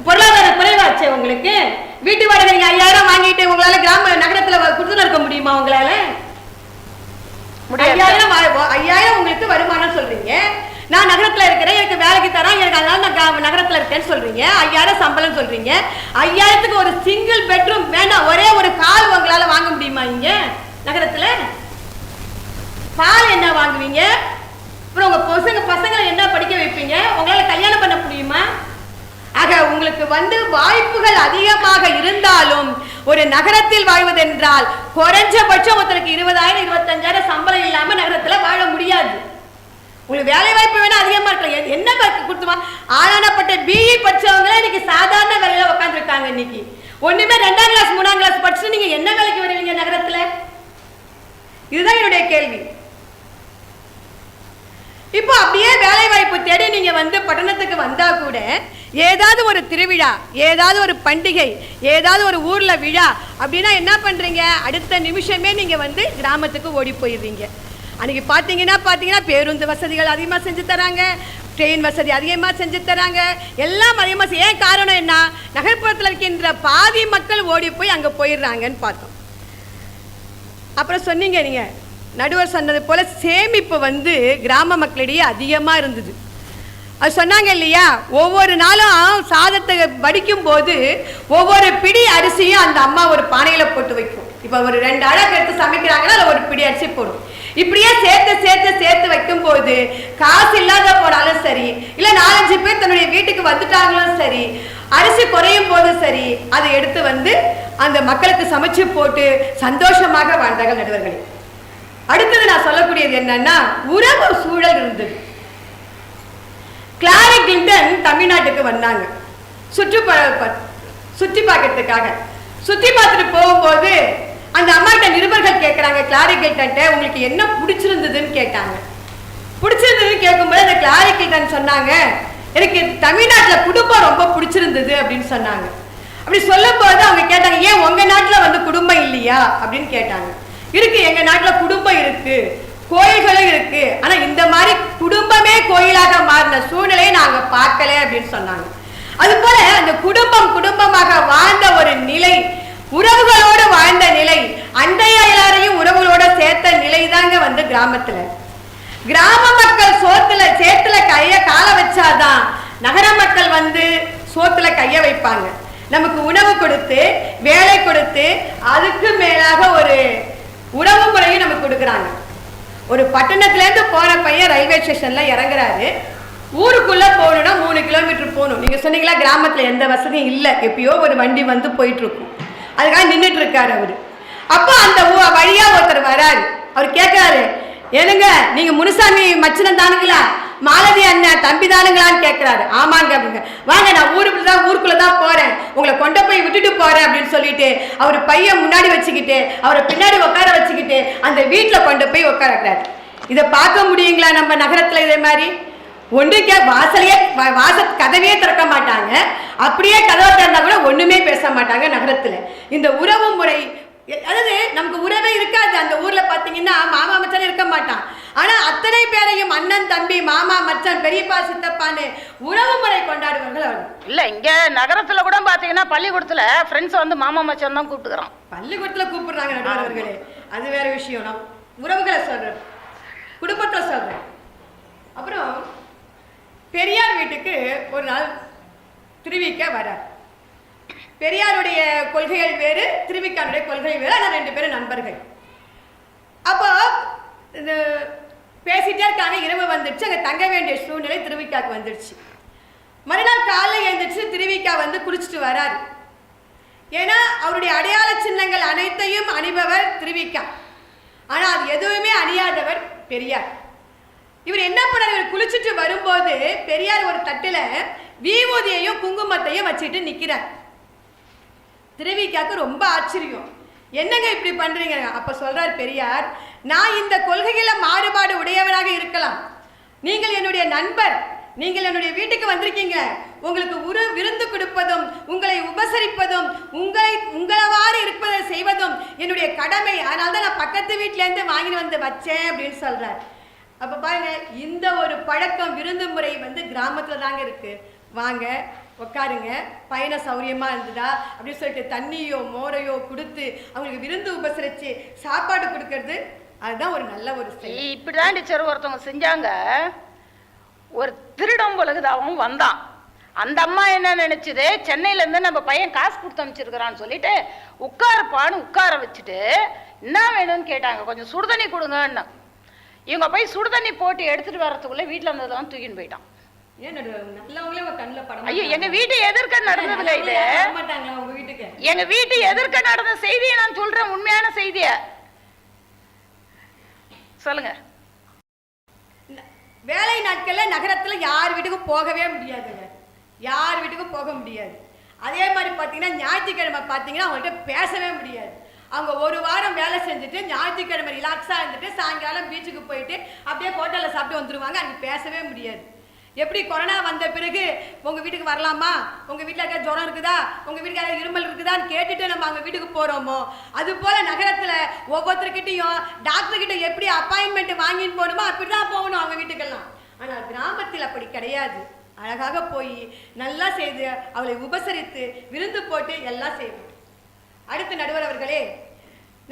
பொருளாதார குறைவாச்சு. உங்களுக்கு வீட்டு வாடகை நீங்க 5000 வாங்கிட்டு உங்களால நகரத்துல குடுத்துட்டு இருக்க முடியுமா? உங்களால 5000 உங்களுக்கு வருமானம் சொல்றீங்க. நான் நகரத்துல இருக்கிறேன், எனக்கு வேலைக்கு தரேன், எனக்கு அதனால நான் நகரத்துல இருக்கேன்னு சொல்றீங்க. 5000 சம்பளம் சொல்றீங்க. 5000க்கு ஒரு சிங்கிள் பெட்ரூம் வேண்டாம், ஒரே ஒரு கால் உங்களால வாங்க முடியுமா? இங்க நகரத்துல பால் என்ன வாங்குவீங்க? அப்புறம் உங்க பசங்களை என்ன படிக்க வைப்பீங்க? உங்களால கல்யாணம் பண்ண முடியுமா? ஆக உங்களுக்கு வாய்ப்புகள் அதிகமாக இருந்தாலும் ஒரு நகரத்தில் வாழ்வதென்றால் குறைஞ்சபட்சம் ஒருத்தருக்கு 20,000 25,000 சம்பளம் இல்லாம நகரத்துல வாழ முடியாது. உங்களுக்கு வேலை வாய்ப்பு வேணா அதிகமா இருக்கலாம், என்ன கொடுத்துமா? ஆளானப்பட்ட பிஇ படிச்சவங்களே இன்னைக்கு சாதாரண வேலையில உட்காந்துருக்காங்க. இன்னைக்கு ஒண்ணுமே 2ஆம் கிளாஸ் 3ஆம் கிளாஸ் படிச்சு நீங்க என்ன வேலைக்கு வருவீங்க நகரத்துல? இதுதான் என்னுடைய கேள்வி. இப்போ அப்படியே வேலை வாய்ப்பு தேடி நீங்க பட்டணத்துக்கு வந்தா கூட ஏதாவது ஒரு திருவிழா, ஏதாவது ஒரு பண்டிகை, ஏதாவது ஒரு ஊர்ல விழா அப்படின்னா என்ன பண்றீங்க? அடுத்த நிமிஷமே நீங்க கிராமத்துக்கு ஓடி போயிடுறீங்க. அன்னைக்கு பாத்தீங்கன்னா பேருந்து வசதிகள் அதிகமா செஞ்சு தராங்க, ட்ரெயின் வசதி அதிகமா செஞ்சு தராங்க, எல்லாம் அதிகமா. ஏன் காரணம் என்ன? நகர்ப்புறத்தில் இருக்கின்ற பாதி மக்கள் ஓடி போய் அங்க போயிடுறாங்கன்னு பார்த்தோம். அப்புறம் சொன்னீங்க நீங்க நடுவர் சொன்னது போல சேமிப்பு கிராம மக்களிடையே அதிகமா இருந்தது. அது சொன்னாங்க இல்லையா? ஒவ்வொரு நாளும் சாதத்தை வடிக்கும் போது ஒவ்வொரு பிடி அரிசியும் அந்த அம்மா ஒரு பானையில போட்டு வைக்கும். இப்ப ஒரு 2 அழகு எடுத்து சமைக்கிறாங்கன்னா அதுல ஒரு பிடி அரிசி போடும். இப்படியே சேர்த்து வைக்கும் போது காசு இல்லாத போனாலும் சரி, இல்ல 4-5 பேர் தன்னுடைய வீட்டுக்கு வந்துட்டாங்களும் சரி, அரிசி குறையும் போது சரி, அதை எடுத்து அந்த மக்களுக்கு சமைச்சு போட்டு சந்தோஷமாக வாழ்ந்தார்கள் நடுவர்களே. அடுத்தது நான் சொல்லக்கூடியது என்னன்னா, உறவு சூழல் இருந்தது. கிளாரி கிளின்டன் தமிழ்நாட்டுக்கு வந்தாங்க சுற்றி பார்க்கறதுக்காக. சுற்றி பார்த்துட்டு போகும்போது அந்த அம்மாட்ட நிருபர்கள் கேட்கறாங்க, கிளாரி கிளின்டன் உங்களுக்கு என்ன பிடிச்சிருந்ததுன்னு கேட்டாங்க. பிடிச்சிருந்ததுன்னு கேட்கும்போது அந்த கிளாரி கிளின்டன் சொன்னாங்க, எனக்கு தமிழ்நாட்டில் குடும்பம் ரொம்ப பிடிச்சிருந்தது அப்படின்னு சொன்னாங்க. அப்படி சொல்லும் போது அவங்க கேட்டாங்க, ஏன் உங்க நாட்டில் குடும்பம் இல்லையா அப்படின்னு கேட்டாங்க. இருக்கு, எங்க நாட்டுல குடும்பம் இருக்கு, கோயில்களும் இருக்கு, ஆனா இந்த மாதிரி குடும்பமே கோயிலாக மாறின சூழ்நிலையை நாங்க பார்க்கல அப்படின்னு சொன்னாங்க. அது போல அந்த குடும்பமாக வாழ்ந்த ஒரு நிலை, உறவுகளோடு வாழ்ந்த நிலை, அண்டைய எல்லாரையும் உறவுகளோட சேர்த்த நிலை தாங்க கிராமத்துல. கிராம மக்கள் சேத்துல கால வச்சாதான் நகர மக்கள் சோத்துல கைய வைப்பாங்க. நமக்கு உணவு கொடுத்து வேலை கொடுத்து அதுக்கு மேலாக ஒரு உணவு முறையும் நமக்கு கொடுக்குறாங்க. ஒரு பட்டணத்துல இருந்து போற பையன் ரயில்வே ஸ்டேஷன்ல இறங்குறாரு, ஊருக்குள்ள போகணும்னா 3 கிலோமீட்டர் போகணும். நீங்க சொன்னீங்களா கிராமத்துல எந்த வசதியும் இல்லை, எப்பயோ ஒரு வண்டி போயிட்டு இருக்கும், அதுக்காக நின்றுட்டு இருக்காரு அவரு. அப்போ அந்த வழியா ஒருத்தர் வராரு, அவர் கேட்கிறாரு, ஏனுங்க நீங்க முனுசாமி மச்சனம் தானுங்களா, மாலதி அண்ணன் தம்பி தானுங்களான்னு கேட்கிறாரு. ஆமாங்க அப்படிங்க. வாங்க நான் ஊருக்குள்ளதான் போறேன், உங்களை கொண்டு போய் விட்டுட்டு போறேன் அப்படின்னு சொல்லிட்டு அவர் பையன் முன்னாடி வச்சுக்கிட்டு அவரை பின்னாடி உட்கார வச்சுக்கிட்டு அந்த வீட்டுல கொண்டு போய் உட்கார வைக்கிறாரு. இதை பார்க்க முடியுங்களா நம்ம நகரத்துல? இதே மாதிரி ஒன்றுக்கே கதவையே திறக்க மாட்டாங்க, அப்படியே கதவை திறந்தா கூட ஒண்ணுமே பேச மாட்டாங்க நகரத்துல. இந்த உறவு முறை, அதாவது நமக்கு உறவே இருக்காது. அந்த ஊர்ல பாத்தீங்கன்னா மாமா மச்சான் இருக்க மாட்டான், ஆனா அத்தனை பேரையும் அண்ணன் தம்பி மாமா மச்சான் பெரியப்பா சித்தப்பான்னு உறவு முறை கொண்டாடுவார்கள் அவர்கள். இல்ல இங்க நகரத்துல கூட பாத்தீங்கன்னா பள்ளிக்கூடத்துல ஃப்ரெண்ட்ஸ் மாமா மச்சான் தான் கூப்பிட்டுக்கிறான். பள்ளிக்கூடத்துல கூப்பிடுறாங்க நடுவர்களே, அது வேற விஷயம். நான் உறவுகளை சொல்றேன், குடும்பத்தை சொல்றேன். அப்புறம் பெரியார் வீட்டுக்கு ஒரு நாள் திருவிக்க வரார். பெரியாருடைய கொள்கைகள் வேறு, திருவிக்கானுடைய கொள்கை வேறு. ஆனால் 2 பேரும் நண்பர்கள். அப்போ பேசிட்டே இருக்காங்க. இரவு வந்துடுச்சு. அங்கே தங்க வேண்டிய சூழ்நிலை திருவிக்காவுக்கு வந்துடுச்சு. மறுநாள் காலையில் எழுந்திரிச்சு திருவிக்கா வந்து குளிச்சுட்டு வராரு. ஏன்னா அவருடைய அடையாள சின்னங்கள் அனைத்தையும் அணிபவர் திருவிக்கா. ஆனால் அது எதுவுமே அணியாதவர் பெரியார். இவர் என்ன பண்ணார்? இவர் குளிச்சுட்டு வரும்போது பெரியார் ஒரு தட்டில் விபூதியையும் குங்குமத்தையும் வச்சுட்டு நிற்கிறார். திருவிக்காக்கு ரொம்ப ஆச்சரியம். என்னங்க இப்படி பண்றீங்க? அப்ப சொல்றார் பெரியார், நான் இந்த கொள்கையில மாறுபாடு உடையவராக இருக்கலாம், நீங்கள் என்னுடைய நண்பர், நீங்கள் என்னுடைய வீட்டுக்கு வந்திருக்கீங்க, உங்களுக்கு விருந்து கொடுப்பதும் உங்களை உபசரிப்பதும் உங்களவாறு இருப்பதை செய்வதும் என்னுடைய கடமை. அதனால தான் நான் பக்கத்து வீட்டுல இருந்து வாங்கி வந்து வச்சேன் அப்படின்னு சொல்றார். அப்ப பாருங்க, இந்த ஒரு பழக்கம் விருந்து முறை வந்து கிராமத்துல தாங்க இருக்கு. வாங்க உட்காருங்க, பயண சௌரியமா இருந்ததா அப்படின்னு சொல்லிட்டு தண்ணியோ மோரையோ கொடுத்து அவங்களுக்கு விருந்து உபசரிச்சு சாப்பாடு கொடுக்கறது, அதுதான் ஒரு நல்ல ஒரு செயல். இப்படிதான் டீச்சர் ஒருத்தவங்க செஞ்சாங்க. ஒரு திருடம் பழகுதாவும் வந்தான். அந்த அம்மா என்ன நினைச்சது, சென்னையில இருந்து நம்ம பையன் காசு கொடுத்து அமைச்சிருக்கிறான்னு சொல்லிட்டு உட்காருப்பான்னு உட்கார வச்சுட்டு என்ன வேணும்னு கேட்டாங்க. கொஞ்சம் சுடுதண்ணி கொடுங்கன்னு. இவங்க போய் சுடுதண்ணி போட்டு எடுத்துட்டு வர்றதுக்குள்ள வீட்டுல இருந்ததெல்லாம் தூக்கின்னு போயிட்டான். ஐயோ, எங்க வீட்டு எதிர்க்க நடந்ததுங்க இது. எங்க வீட்டு எதிர்க்க நடந்த செய்தியை நான் சொல்றேன், உண்மையான செய்திய சொல்லுங்க. வேலை நாட்கள்ல நகரத்துல யார் வீட்டுக்கும் போகவே முடியாதுங்க, யார் வீட்டுக்கும் போக முடியாது. அதே மாதிரி பாத்தீங்கன்னா ஞாயிற்றுக்கிழமை பாத்தீங்கன்னா அவங்கள்ட்ட பேசவே முடியாது. அவங்க ஒரு வாரம் வேலை செஞ்சுட்டு ஞாயிற்றுக்கிழமை ரிலாக்ஸா இருந்துட்டு சாயங்காலம் பீச்சுக்கு போயிட்டு அப்படியே ஹோட்டல்ல சாப்பிட்டு வந்துருவாங்க. அன்னைக்கு பேசவே முடியாது. எப்படி கொரோனா வந்த பிறகு உங்க வீட்டுக்கு வரலாமா, உங்க வீட்டுல இருக்க ஜுரம் இருக்குதா, உங்க வீட்டுக்கு இருமல் இருக்குதான்னு கேட்டுட்டு நம்ம அவங்க வீட்டுக்கு போறோமோ, அது போல நகரத்துல ஒவ்வொருத்தர்கிட்டையும் டாக்டர் கிட்ட எப்படி அப்பாயின்மெண்ட் வாங்கின்னு போகணுமோ அப்படிதான் போகணும் அவங்க வீட்டுக்கெல்லாம். ஆனா கிராமத்தில் அப்படி கிடையாது. அழகாக போய் நல்லா செய்து அவளை உபசரித்து விருந்து போட்டு எல்லாம் செய்வோம். அடுத்து நடுவர் அவர்களே,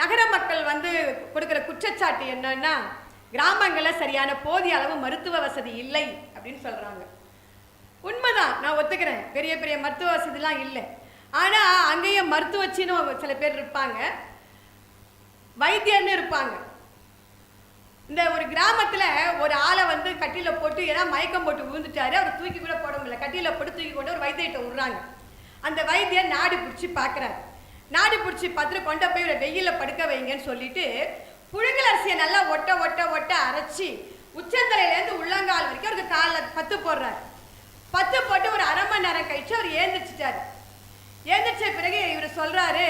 நகர மக்கள் வந்து கொடுக்கிற குற்றச்சாட்டு என்னன்னா, கிராமங்களில் சரியான போதிய அளவு மருத்துவ வசதி இல்லை அப்படின்னு சொல்றாங்க. உண்மைதான், நான் ஒத்துக்கிறேன். பெரிய பெரிய மருத்துவ வசதிலாம் இல்லை. ஆனா அங்கேயும் மருத்துவச்சின்னு சில பேர் இருப்பாங்க, வைத்தியர்னு இருப்பாங்க. இந்த ஒரு கிராமத்துல ஒரு ஆளை வந்து கட்டில போட்டு ஏன்னா மயக்கம் போட்டு விழுந்துட்டாரு, அவர் தூக்கி கூட போட முடியல, கட்டில போட்டு தூக்கி கொண்டு ஒரு வைத்தியத்தை விடுறாங்க. அந்த வைத்தியர் நாடி பிடிச்சி பாக்குறாரு. நாடி பிடிச்சி பார்த்துட்டு கொண்ட போய் ஒரு வெயில படுக்க வைங்கன்னு சொல்லிட்டு புழுங்கல் அரிசியை நல்லா ஒட்ட ஒட்ட ஒட்ட அரைச்சி உச்சந்தலையிலேருந்து உள்ளங்கால் வரைக்கும் அவருக்கு காலில் 10 போடுறாரு. 10 போட்டு ஒரு அரை மணி நேரம் கழிச்சு அவர் ஏந்திரிச்சிட்டாரு. ஏந்திரிச்ச பிறகு இவர் சொல்றாரு,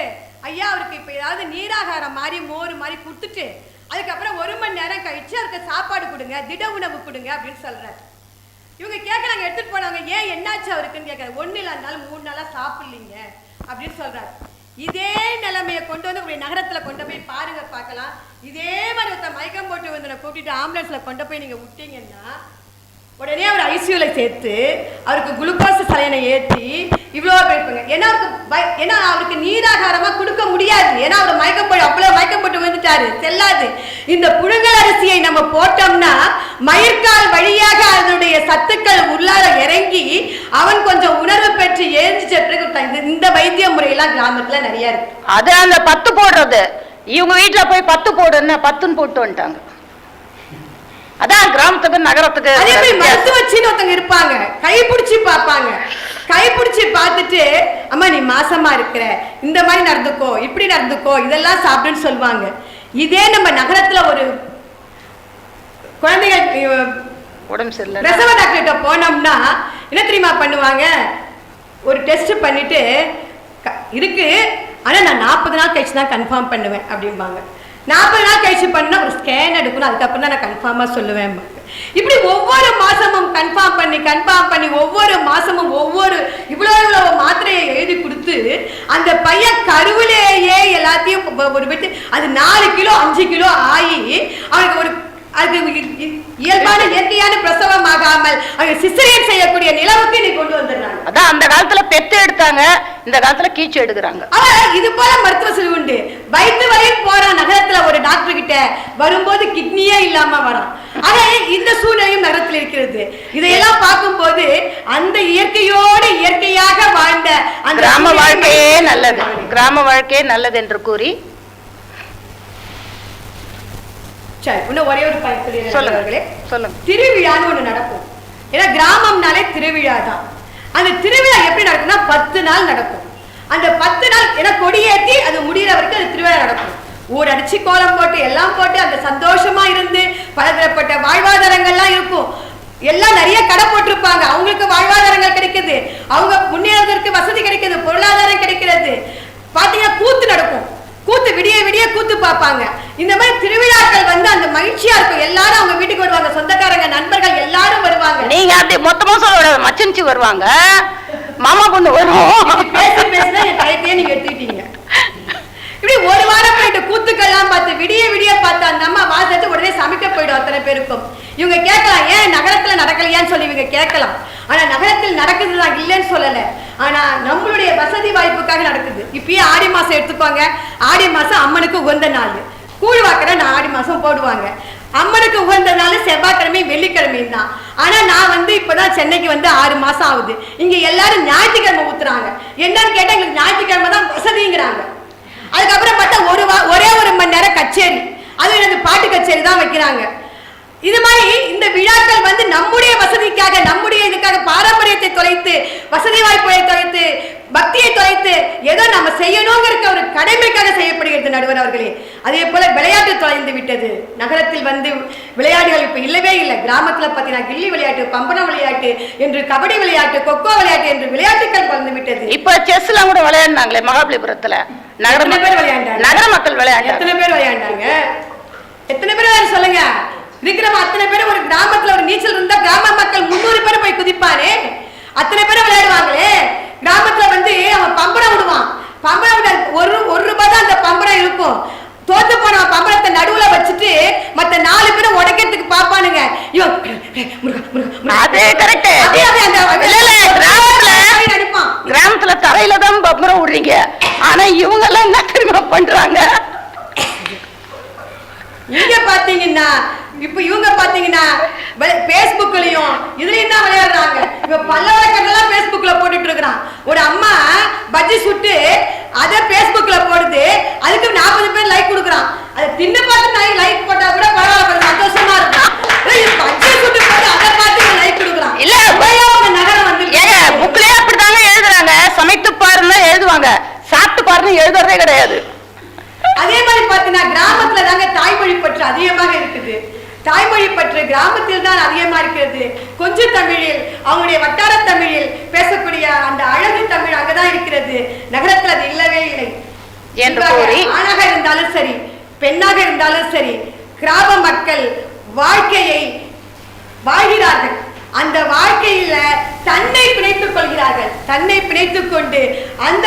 ஐயா அவருக்கு இப்போ ஏதாவது நீராகாரம் மாதிரி மோர் மாதிரி கொடுத்துட்டு அதுக்கப்புறம் 1 மணி நேரம் கழிச்சு அவருக்கு சாப்பாடு கொடுங்க, திட உணவு கொடுங்க அப்படின்னு சொல்றாரு. இவங்க கேட்கறாங்க, எடுத்துட்டு போனாங்க, ஏன் என்னாச்சு அவருக்குன்னு கேட்கறாரு. 1 இல்லை இருந்தாலும் 3 நாளா சாப்பிடலீங்க அப்படின்னு சொல்றாரு. இதே நிலைமையை கொண்டு வந்து உங்களுடைய நகரத்துல கொண்டு போய் பாருங்க, பார்க்கலாம். இதே மாதிரி ஒருத்தர் மயக்கம் போட்டு வந்து கூப்பிட்டு ஆம்புலன்ஸ்ல கொண்டு போய் நீங்க விட்டீங்கன்னா உடனே அவர் ஐசியூல சேர்த்து அவருக்கு குளுக்கோஸ் சலையனை ஏற்றி இவ்வளோ போயிருப்பாங்க. ஏன்னா அவருக்கு நீராகாரமா கொடுக்க முடியாது. ஏன்னா அவர் அவ்வளவு மயக்கம் போட்டு வந்துட்டாரு, செல்லாது. இந்த புழுங்கல் அரிசியை நம்ம போட்டோம்னா மயிர்கால் வழியாக அதனுடைய சத்துக்கள் உள்ளார இறங்கி அவன் கொஞ்சம் உணர்வு பெற்று ஏந்திச்ச பிறகு இந்த வைத்திய முறையெல்லாம் கிராமத்துல நிறைய இருக்கு. அது அந்த 10 போடுறது, இவங்க வீட்டுல போய் 10 போடுன்னா 10 போட்டு வந்துட்டாங்க. அதான் கிராமத்துக்கு நகரத்துக்கு. அதே மாதிரி மருத்துவச்சின்னு ஒருத்தங்க இருப்பாங்க, கைப்பிடிச்சு பார்ப்பாங்க. கைப்பிடிச்சு பார்த்துட்டு, அம்மா நீ மாசமா இருக்கிற, இந்த மாதிரி நடந்துக்கோ, இப்படி நடந்துக்கோ, இதெல்லாம் சாப்பிடுன்னு சொல்லுவாங்க. இதே நம்ம நகரத்துல ஒரு குழந்தைகள் உடம்பு சரியில்லை பிரசவ டாக்டர்கிட்ட போனோம்னா என்ன தெரியுமா பண்ணுவாங்க, ஒரு டெஸ்ட் பண்ணிட்டு இருக்கு, ஆனா நான் 40 நாள் கழிச்சு தான் கன்ஃபார்ம் பண்ணுவேன் அப்படிம்பாங்க. 40 நாள் கழிச்சு பண்ணா ஒரு ஸ்கேன் எடுக்கணும், அதுக்கப்புறம் தான் நான் கன்ஃபார்மா சொல்லுவேன். இப்படி ஒவ்வொரு மாசமும் கன்ஃபார்ம் பண்ணி ஒவ்வொரு மாசமும் ஒவ்வொரு இவ்வளவு மாத்திரையை எழுதி கொடுத்து அந்த பையன் கருவிலேயே எல்லாத்தையும் ஒரு விட்டு அது 4 கிலோ 5 கிலோ ஆகி அவனுக்கு ஒரு இயல்பான இயற்கையான பிரசவம் ஆகாமல் அவங்க சிசேரியன் செய்யக்கூடிய நிலவுக்கு நீ கொண்டு வந்துடுறாங்க. அதான் அந்த காலத்துல பெத்து எடுத்தாங்க, இந்த காலத்துல கீச்சு எடுக்கிறாங்க. இது போல மருத்துவ செலவு உண்டு. வயிற்று வரையும் போறான் நகரத்துல ஒரு டாக்டர் கிட்ட, வரும்போது கிட்னியே இல்லாம வரான். ஆக இந்த சூழ்நிலையும் நகரத்தில் இருக்கிறது. இதையெல்லாம் பார்க்கும்போது அந்த இயற்கையோடு இயற்கையாக வாழ்ந்த அந்த கிராம வாழ்க்கையே நல்லது, கிராம வாழ்க்கையே நல்லது என்று கூறி இன்னும் ஒரே ஒரு பாயிண்ட் சொல்லுங்க. திருவிழான்னு ஒண்ணு நடக்கும். ஏன்னா கிராமம்னாலே திருவிழா தான். அந்த திருவிழா எப்படி நடக்கும்னா 10 நாள் நடக்கும். அந்த 10 நாள் ஏன்னா கொடியேற்றி அது முடிகிற வரைக்கும் அந்த திருவிழா நடக்கும். ஊரடிச்சு கோலம் போட்டு எல்லாம் போட்டு அந்த சந்தோஷமா இருந்து பலதரப்பட்ட வாழ்வாதாரங்கள்லாம் இருக்கும். எல்லாம் நிறைய கடை போட்டிருப்பாங்க, அவங்களுக்கு வாழ்வாதாரங்கள் கிடைக்குது, அவங்க முன்னேறதற்கு வசதி கிடைக்குது, பொருளாதாரம் கிடைக்கிறது. பாத்தீங்கன்னா கூத்து நடக்கும், கூத்து விடிய விடிய கூத்து பார்ப்பாங்க. இந்த மாதிரி திருவிழாக்கள் வந்து அந்த மகிழ்ச்சியா இருக்கும். எல்லாரும் அவங்க வீட்டுக்கு வருவாங்க, சொந்தக்காரங்க நண்பர்கள் எல்லாரும் வருவாங்க. நீங்க அப்படி மொத்தமா சொல்ல மச்சின்ச்சி வருவாங்க, மாமா பொண்ணு வரும். பேசி பேசினா என் டயத்தையே நீங்க எடுத்துக்கிட்டீங்க. இப்படி ஒரு வாரம் போயிட்டு கூத்துக்கள்லாம் பார்த்து விடிய விடிய பார்த்து அந்த அம்மா வாசத்து உடனே சமைக்க போயிடும் அத்தனை பேருக்கும். இவங்க கேட்கலாம் ஏன் நகரத்துல நடக்கலையான்னு சொல்லி இவங்க கேட்கலாம். ஆனா நகரத்தில் நடக்குது நான் இல்லைன்னு சொல்லல, ஆனா நம்மளுடைய வசதி வாய்ப்புக்காக நடக்குது. இப்பயே ஆடி மாசம் எடுத்துக்கோங்க, ஆடி மாசம் அம்மனுக்கு உகந்த நாள், கூழ் வாக்கற நான் ஆடி மாசம் போடுவாங்க. அம்மனுக்கு உகந்த நாள் செவ்வாய்க்கிழமை வெள்ளிக்கிழமையும் தான். ஆனா நான் வந்து இப்பதான் சென்னைக்கு வந்து 6 மாசம் ஆகுது. இங்க எல்லாரும் ஞாயிற்றுக்கிழமை ஊத்துறாங்க. என்னன்னு கேட்டா எங்களுக்கு ஞாயிற்றுக்கிழமை தான் வசதிங்கிறாங்க. அதுக்கப்புறம் பார்த்தா ஒரே ஒரு மணி நேரம் கச்சேரி, அது எனக்கு பாட்டு கச்சேரி தான் வைக்கிறாங்க. இது மாதிரி இந்த விழாக்கள் வந்து நம்முடைய வசதிக்காக, நம்முடைய இதுக்காக பாரம்பரியத்தை தொலைத்து, வசதி வாய்ப்புகளை தொலைத்து, பக்தியை தொலைத்து ஏதோ நம்ம செய்யணுங்கிற ஒரு கடமைக்காக செய்யப்படுகிறது நடுவர் அவர்களே. அதே போல விளையாட்டு தொலைந்து விட்டது. நகரத்தில் வந்து விளையாட்டுகள் இப்ப இல்லவே இல்லை. கிராமத்துல பார்த்தீங்கன்னா கில்லி விளையாட்டு, பம்பனம் விளையாட்டு என்று, கபடி விளையாட்டு, கொக்கோ விளையாட்டு என்று விளையாட்டுகள் வளர்ந்து விட்டது. இப்ப செஸ் எல்லாம் கூட விளையாடினாங்களே மகாபலிபுரத்துல, நகர மக்கள் விளையாட்டு எத்தனை பேர் விளையாண்டாங்க? எத்தனை பேர் சொல்லுங்க? இருக்கிறவங்க அத்தனை பேரும் ஒரு கிராமத்துல ஒரு நீச்சல் இருந்தா கிராம மக்கள் 300 பேர் போய் குதிப்பாரு. அத்தனை பேரும் விளையாடுவாங்களே. கிராமத்துல வந்து அவன் பம்பரம் விடுவான், பம்பரம் விட ஒரு ரூபாய் தான் அந்த பம்பரம் இருக்கும். தோத்து போன பம்பரத்தை நடுவுல வச்சுட்டு மத்த 4 பேரும் உடைக்கிறதுக்கு பாப்பானுங்க. கிராமத்துல தரையில தான் பம்பரம் விடுறீங்க, ஆனா இவங்க எல்லாம் என்ன தெரியுமா பண்றாங்க? இங்க பாத்தீங்கன்னா இப்ப இவங்க பாத்தீங்கன்னா பேஸ்புக்லயும் இதுலயும் தான் விளையாடுறாங்க. இப்ப பல்லவரக்கெல்லாம் பேஸ்புக்ல போட்டுட்டு இருக்கிறான். ஒரு அம்மா பஜ்ஜி சுட்டு அத பேஸ்புக்ல போடுது, அதுக்கு 40 பேர் லைக் கொடுக்குறான். அதை தின்னு பார்த்து லைக் போட்டா கூட பரவாயில்ல, சந்தோஷமா இருக்கும். பஜ்ஜி சுட்டு போட்டு அதை பார்த்து லைக் கொடுக்குறான். இல்ல நகரம் வந்து புக்லயே அப்படித்தாங்க எழுதுறாங்க. சமைத்து பாருன்னு எழுதுவாங்க, சாப்பிட்டு பாருன்னு எழுதுறதே கிடையாது. அதே மாதிரி பாத்தீங்கன்னா கிராமத்துல தாங்க தாய்மொழி பற்று அதிகமாக இருக்குது. தாய்மொழி பற்று கிராமத்தில் தான் அதிகமா இருக்கிறது. கொஞ்சம் தமிழில், அவங்களுடைய வட்டார தமிழில் பேசக்கூடிய அந்த அழகு தமிழ் அங்கதான் இருக்கிறது. நகரத்தில் அது இல்லவே இல்லை. ஆணாக இருந்தாலும் சரி, பெண்ணாக இருந்தாலும் சரி, கிராம மக்கள் வாழ்க்கையை வாழ்கிறார்கள். அந்த வாழ்க்கையில தன்னை பிணைத்துக் கொள்கிறார்கள். தன்னை பிணைத்துக் கொண்டு அந்த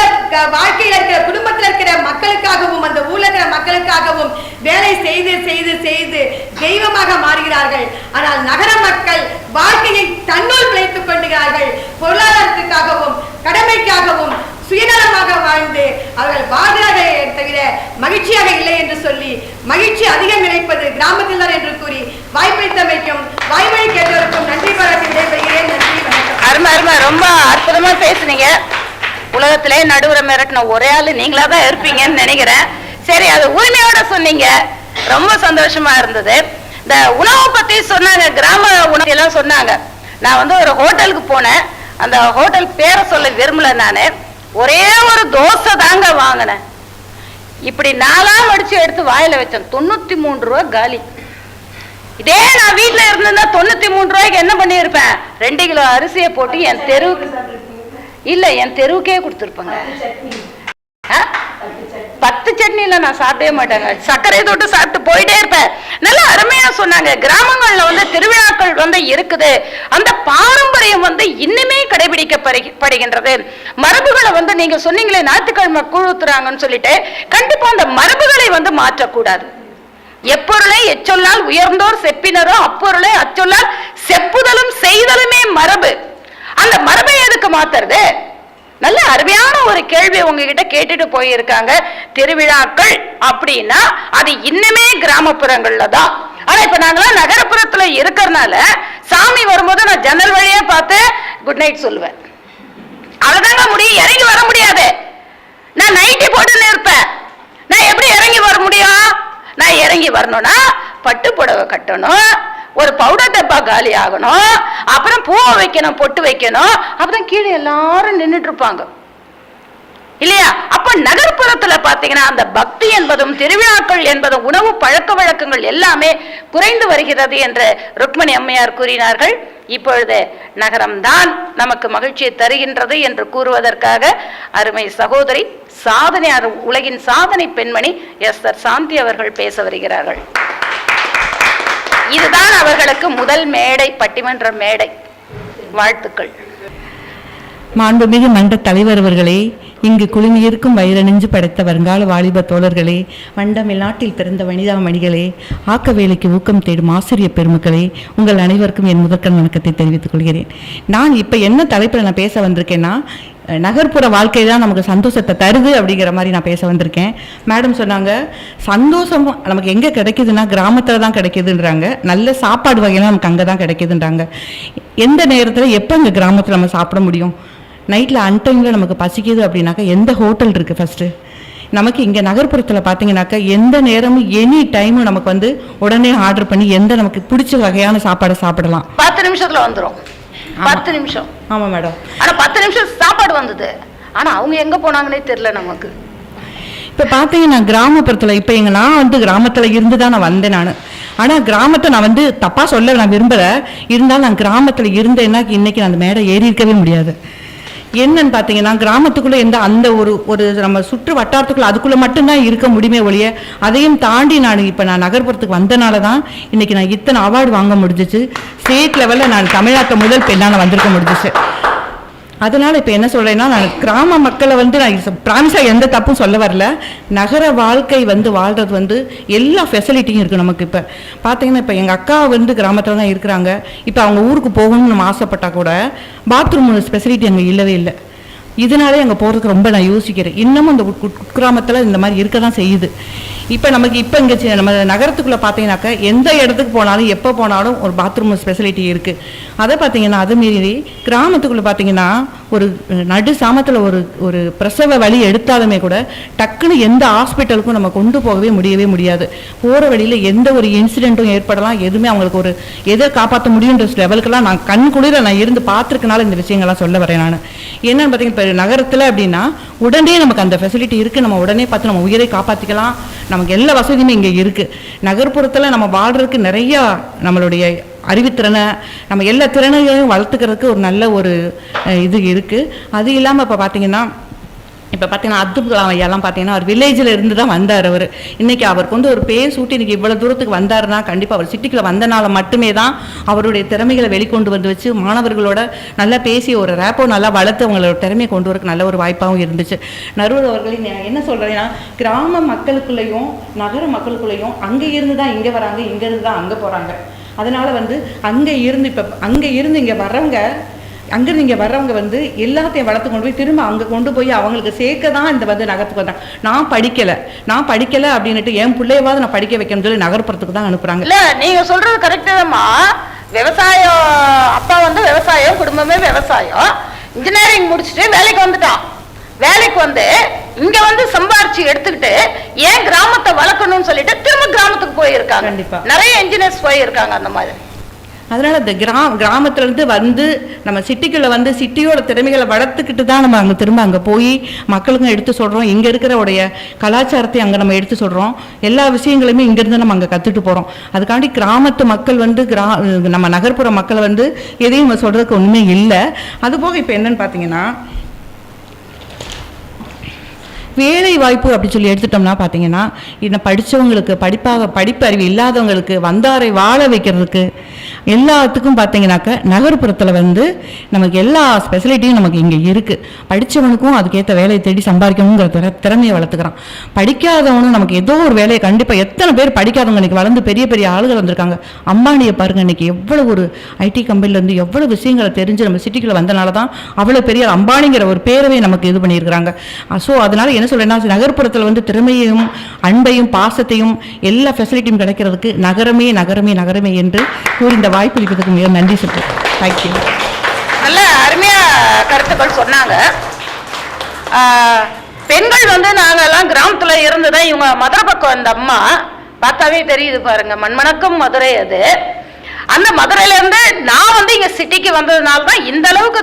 வாழ்க்கையில இருக்கிற குடும்பத்தில் இருக்கிற மக்களுக்காகவும் அந்த ஊர்ல இருக்கிற மக்களுக்காகவும் வேலை செய்து செய்து செய்து தெய்வமாக மாறுகிறார்கள். ஆனால் நகர மக்கள் வாழ்க்கையை தன்னுள் பிணைத்துக் கொள்கிறார்கள். பொருளாதாரத்துக்காகவும் கடமைக்காகவும் சுயநலமாக வாழ்ந்து அவர்கள் வாழ்கிறார்களே தவிர மகிழ்ச்சியாக இல்லை என்று சொல்லி மகிழ்ச்சி அதிகம் நினைப்பது கிராமத்தில் தான் என்று கூறி வாய்ப்பளித்தமைக்கும் வாய்மொழி கேட்டவருக்கும் நன்றி பாராட்டி விடைபெறுகிறேன். நன்றி, வணக்கம். அருமை அருமை, ரொம்ப அற்புதமா பேசுனீங்க. உலகத்திலே நடுவுற மிரட்டின ஒரே ஆளு நீங்களா தான் இருப்பீங்கன்னு நினைக்கிறேன். சரி, அது உரிமையோட சொன்னீங்க, ரொம்ப சந்தோஷமா இருந்தது. இந்த உணவை பத்தி சொன்னாங்க, கிராம உணவு எல்லாம் சொன்னாங்க. நான் வந்து ஒரு ஹோட்டலுக்கு போனேன், அந்த ஹோட்டல் பேரை சொல்ல விரும்பல. நானு ஒரே ஒரு தோசை தாங்க வாங்கினேன். இப்படி 4ஆ மடிச்சு எடுத்து வாயில வச்சேன். 93 ரூபாய் காலி. இதே நான் வீட்டுல இருந்திருந்தா 93 ரூபாய்க்கு என்ன பண்ணி இருப்பேன்? 2 கிலோ அரிசியை போட்டு என் தெருவுக்கு என் தெருவுக்கே கொடுத்துருப்பாங்க. 10 சட்னியில நான் சாப்பிடவே மாட்டேங்க, சர்க்கரையை தொட்டு சாப்பிட்டு போயிட்டே இருப்பேன். நல்லா அருமையா சொன்னாங்க. கிராமங்கள்ல வந்து திருவிழாக்கள் வந்து இருக்குது, அந்த பாரம்பரியம் வந்து இன்னுமே கடைபிடிக்கப்படுகின்றது. மரபுகளை வந்து நீங்க சொன்னீங்களே ஞாயிற்றுக்கிழமை கூழுத்துறாங்கன்னு சொல்லிட்டு, கண்டிப்பா அந்த மரபுகளை வந்து மாற்றக்கூடாது. எப்பொருளை எச்சொல்லால் உயர்ந்தோர் செப்பினரோ அப்பொருளை அச்சொல்லால் செப்புதலும் செய்தலுமே மரபு. அந்த மரபை எதுக்கு மாத்துறது? நல்ல அருமையான ஒரு கேள்வி உங்ககிட்ட கேட்டுட்டு போயிருக்காங்க. திருவிழாக்கள் அப்படின்னா அது இன்னுமே கிராமப்புறங்கள்ல தான். ஆனா இப்ப நாங்களாம் நகரப்புறத்துல இருக்கிறதுனால சாமி வரும்போது நான் ஜன்னல் வழியா பார்த்து குட் நைட் சொல்லுவேன். அவ்வளவுதாங்க முடியும், இறங்கி வர முடியாது. நான் நைட்டி போட்டு இருப்பேன், நான் எப்படி இறங்கி வர முடியும்? நான் இறங்கி வரணும்னா பட்டு புடவை கட்டணும், ஒரு பவுடர் டப்பா காலி ஆகணும், அப்புறம் பூவை வைக்கணும், பொட்டு வைக்கணும், அப்புறம் கீழே எல்லாரும் நின்றுட்டு இருப்பாங்க இல்லையா? அப்ப நகர்ப்புறத்துல பாத்தீங்கன்னா அந்த பக்தி என்பதும் திருவிழாக்கள் என்பதும் உணவு பழக்க வழக்கங்கள் எல்லாமே குறைந்து வருகிறது என்று ருக்மணி அம்மையார் கூறினார்கள். இப்பொழுது நகரம்தான் நமக்கு மகிழ்ச்சியை தருகின்றது என்று கூறுவதற்காக அருமை சகோதரி சாதனையார், உலகின் சாதனை பெண்மணி எஸ்தர் சாந்தி அவர்கள் பேச வருகிறார்கள். இதுதான் அவர்களுக்கு முதல் மேடை, பட்டிமன்ற மேடை. வாழ்த்துக்கள். மாண்புமிகு மன்ற தலைவர் அவர்களே, இங்கு குழுமியிருக்கும் வைரநெஞ்சு படைத்த வருங்கால வாலிப தோழர்களே, மண்டமில் நாட்டில் பிறந்த வனிதா மணிகளே, ஆக்க வேலைக்கு ஊக்கம் தேடும் ஆசிரியர் பெருமக்களே, உங்கள் அனைவருக்கும் என் முதற்கண் வணக்கத்தை தெரிவித்துக் கொள்கிறேன். நான் இப்போ என்ன தலைப்பில் நான் பேச வந்திருக்கேன்னா, நகர்ப்புற வாழ்க்கை தான் நமக்கு சந்தோஷத்தை தருது அப்படிங்கிற மாதிரி நான் பேச வந்திருக்கேன். மேடம் சொன்னாங்க, சந்தோஷம் நமக்கு எங்கே கிடைக்குதுன்னா கிராமத்தில் தான் கிடைக்குதுன்றாங்க. நல்ல சாப்பாடு வகையெல்லாம் நமக்கு அங்கே தான் கிடைக்குதுன்றாங்க. எந்த நேரத்தில் எப்போ இங்கே கிராமத்தில் நம்ம சாப்பிட முடியும்? நைட்டில் அன்டைமில் நமக்கு பசிக்குது அப்படின்னாக்கா எந்த ஹோட்டல் இருக்குது ஃபஸ்ட்டு? நமக்கு இங்கே நகர்ப்புறத்தில் பார்த்தீங்கன்னாக்கா எந்த நேரமும் எனி டைமும் நமக்கு வந்து உடனே ஆர்டர் பண்ணி எந்த நமக்கு பிடிச்ச வகையான சாப்பாடை சாப்பிடலாம். 10 நிமிஷத்துல வந்துடும். 10 நிமிஷம். ஆமாம் மேடம். ஆனால் 10 நிமிஷம் சாப்பாடு வந்தது, ஆனால் அவங்க எங்கே போனாங்கன்னே தெரியல நமக்கு. இப்போ பார்த்தீங்கன்னா கிராமப்புறத்தில் இப்போ நான் வந்து கிராமத்தில் இருந்து தான் நான் வந்தேன். ஆனால் கிராமத்தை நான் வந்து தப்பாக சொல்ல நான் விரும்பலை. இருந்தாலும் நான் கிராமத்தில் இருந்தேன்னா இன்றைக்கி நான் அந்த மேடை ஏறி இருக்கவே முடியாது. என்னன்னு பார்த்தீங்கன்னா கிராமத்துக்குள்ளே எந்த அந்த ஒரு நம்ம சுற்று வட்டாரத்துக்குள்ளே அதுக்குள்ளே மட்டும்தான் இருக்க முடியுமே ஒழிய, அதையும் தாண்டி நான் இப்போ நான் நகர்ப்புறத்துக்கு வந்தனால தான் இன்றைக்கி நான் இத்தனை அவார்டு வாங்க முடிஞ்சிச்சு. ஸ்டேட் லெவலில் நான் தமிழ்நாட்டு முதல் பெண்ணாக வந்திருக்க முடிஞ்சிச்சு. அதனால் இப்போ என்ன சொல்கிறேன்னா, நான் கிராம மக்களை வந்து நான் ப்ராமிஸாக எந்த தப்பும் சொல்ல வரல. நகர வாழ்க்கை வந்து வாழ்கிறது வந்து எல்லா ஃபெசிலிட்டியும் இருக்குது நமக்கு. இப்போ பார்த்தீங்கன்னா இப்போ எங்கள் அக்கா வந்து கிராமத்தில் தான் இருக்கிறாங்க. இப்போ அவங்க ஊருக்கு போகணும்னு நம்ம ஆசைப்பட்டால் கூட பாத்ரூம் ஃபெசிலிட்டி அங்கே இல்லவே இல்லை. இதனாலே அங்கே போகிறதுக்கு ரொம்ப நான் யோசிக்கிறேன். இன்னமும் அந்த குக்கிராமத்தில் இந்த மாதிரி இருக்க தான் செய்யுது. இப்போ நமக்கு இப்போ இங்கே நம்ம நகரத்துக்குள்ளே பார்த்தீங்கன்னாக்கா எந்த இடத்துக்கு போனாலும் எப்போ போனாலும் ஒரு பாத்ரூம் ஃபெசிலிட்டி இருக்குது. அதை பார்த்தீங்கன்னா அதை மீறி கிராமத்துக்குள்ளே பார்த்தீங்கன்னா ஒரு நடு சாமத்தில் ஒரு பிரசவ வலி எடுத்தாலுமே கூட டக்குன்னு எந்த ஹாஸ்பிட்டலுக்கும் நம்ம கொண்டு போகவே முடியாது. போகிற வழியில் எந்த ஒரு இன்சிடெண்ட்டும் ஏற்படலாம், எதுவுமே அவங்களுக்கு ஒரு எதை காப்பாற்ற முடியுன்ற லெவலுக்கெல்லாம் நான் கண் குளிர நான் இருந்து பார்த்துருக்கனால இந்த விஷயங்கள்லாம் சொல்ல வரேன். நான் என்னன்னு பார்த்தீங்கன்னா இப்போ நகரத்தில் அப்படின்னா உடனே நமக்கு அந்த ஃபெசிலிட்டி இருக்குது. நம்ம உடனே பார்த்து நம்ம உயிரை காப்பாற்றிக்கலாம். நமக்கு எல்லா வசதியுமே இங்கே இருக்குது. நகர்ப்புறத்தில் நம்ம வாழ்கிறதுக்கு நிறையா நம்மளுடைய அறிவுத்திறனை நம்ம எல்லா திறனையும் வளர்த்துக்கிறதுக்கு ஒரு நல்ல ஒரு இது இருக்குது. அது இல்லாமல் இப்போ பார்த்தீங்கன்னா அப்துல் கலாம் ஐயாலாம் பார்த்தீங்கன்னா அவர் வில்லேஜில் இருந்து தான் வந்தார். அவர் இன்றைக்கி அவருக்கு வந்து ஒரு பேர் சூட்டி இன்றைக்கி இவ்வளோ தூரத்துக்கு வந்தாருன்னா கண்டிப்பாக அவர் சிட்டிக்குள்ளே வந்தனால மட்டுமே தான் அவருடைய திறமைகளை வெளிக்கொண்டு வந்து வச்சு மாணவர்களோட நல்லா பேசி ஒரு ரேப்போ நல்லா வளர்த்து அவங்களோட திறமையை கொண்டு வரக்கு நல்ல ஒரு வாய்ப்பாகவும் இருந்துச்சு. நறுவர் அவர்களே என்ன சொல்கிறேன்னா, கிராம மக்களுக்குள்ளேயும் நகர மக்களுக்குள்ளேயும் அங்கே இருந்து தான் இங்கே வராங்க, இங்கேருந்து தான் அங்கே போகிறாங்க. அதனால் வந்து அங்கே இருந்து இங்கே வர்றவங்க அங்கேருந்து இங்கே வர்றவங்க வந்து எல்லாத்தையும் வளர்த்து கொண்டு போய் திரும்ப அங்கே கொண்டு போய் அவங்களுக்கு சேர்க்க தான் இந்த வந்து நகரத்துக்கு வந்தாங்க. நான் படிக்கலை அப்படின்ட்டு என் பிள்ளையவாது நான் படிக்க வைக்கணும்னு சொல்லி நகர்ப்புறத்துக்கு தான் அனுப்புகிறாங்க. இல்லை, நீங்கள் சொல்கிறது கரெக்டாகம்மா. விவசாயம், அப்பா வந்து விவசாயம், குடும்பமே விவசாயம். இன்ஜினியரிங் முடிச்சுட்டு வேலைக்கு வந்துட்டான். வேலைக்கு வந்து இங்க வந்து சம்பாரிச்சு எடுத்துக்கிட்டு ஏன் கிராமத்தை வளர்க்கணும்னு சொல்லிட்டு திரும்ப கிராமத்துக்கு போயிருக்காங்க. கண்டிப்பா நிறைய இன்ஜினியர்ஸ் போயிருக்காங்க அந்த மாதிரி. அதனால் இந்த கிராமத்துலேருந்து வந்து நம்ம சிட்டிக்குள்ளே வந்து சிட்டியோட திறமைகளை வளர்த்துக்கிட்டு தான் நம்ம அங்கே திரும்ப அங்கே போய் மக்களுக்கும் எடுத்து சொல்கிறோம். இங்கே இருக்கிற உடைய கலாச்சாரத்தை அங்கே நம்ம எடுத்து சொல்கிறோம். எல்லா விஷயங்களுமே இங்கேருந்து நம்ம அங்கே கற்றுட்டு போகிறோம். அதுக்காண்டி கிராமத்து மக்கள் வந்து நம்ம நகர்ப்புற மக்களை வந்து எதையும் நம்ம சொல்கிறதுக்கு ஒன்றுமே இல்லை. அதுபோக இப்போ என்னன்னு பார்த்தீங்கன்னா வேலை வாய்ப்பு அப்படி சொல்லி எடுத்துட்டோம்னா பார்த்தீங்கன்னா இன்னும் படித்தவங்களுக்கு படிப்பு அறிவு இல்லாதவங்களுக்கு வந்தாரை வாழ வைக்கிறதுக்கு எல்லாத்துக்கும் பார்த்தீங்கன்னாக்க நகர்ப்புறத்தில் வந்து நமக்கு எல்லா ஸ்பெசிலிட்டியும் நமக்கு இங்கே இருக்குது. படித்தவனுக்கும் அதுக்கேற்ற வேலையை தேடி சம்பாதிக்கணுங்கிற திறமையை வளர்த்துக்கிறான். படிக்காதவனும் நமக்கு ஏதோ ஒரு வேலையை கண்டிப்பாக எத்தனை பேர் படிக்காதவங்க இன்றைக்கி வளர்ந்து பெரிய பெரிய ஆளுகள் வந்திருக்காங்க. அம்பானியை பாருங்கள், இன்றைக்கி எவ்வளோ ஒரு ஐடி கம்பெனிலேருந்து எவ்வளோ விஷயங்களை தெரிஞ்சு நம்ம சிட்டிக்குள்ளே வந்தனால தான் அவ்வளோ பெரிய அம்பானிங்கிற ஒரு பேரவே நமக்கு இது பண்ணியிருக்கிறாங்க. ஸோ அதனால் என்ன என்ன சொல்றேன்னா, நகர்ப்புறத்தில் வந்து திறமையும் அன்பையும் பாசத்தையும் எல்லா ஃபெசிலிட்டியும் கிடைக்கிறதுக்கு நகரமே நகரமே நகரமே என்று கூறி இந்த வாய்ப்பு அளிப்பதற்கு மிக நன்றி சொல்றேன். தேங்க்யூ. நல்ல அருமையா கருத்துக்கள் சொன்னாங்க. பெண்கள் வந்து நாங்கெல்லாம் கிராமத்துல இருந்துதான், இவங்க மதுரை பக்கம் அந்த அம்மா பார்த்தாவே தெரியுது பாருங்க, மண்மணக்கும் மதுரை அது. அந்த மதுரையில இருந்து நான் வந்து இங்க சிட்டிக்கு வந்ததுனால தான் இந்த அளவுக்கு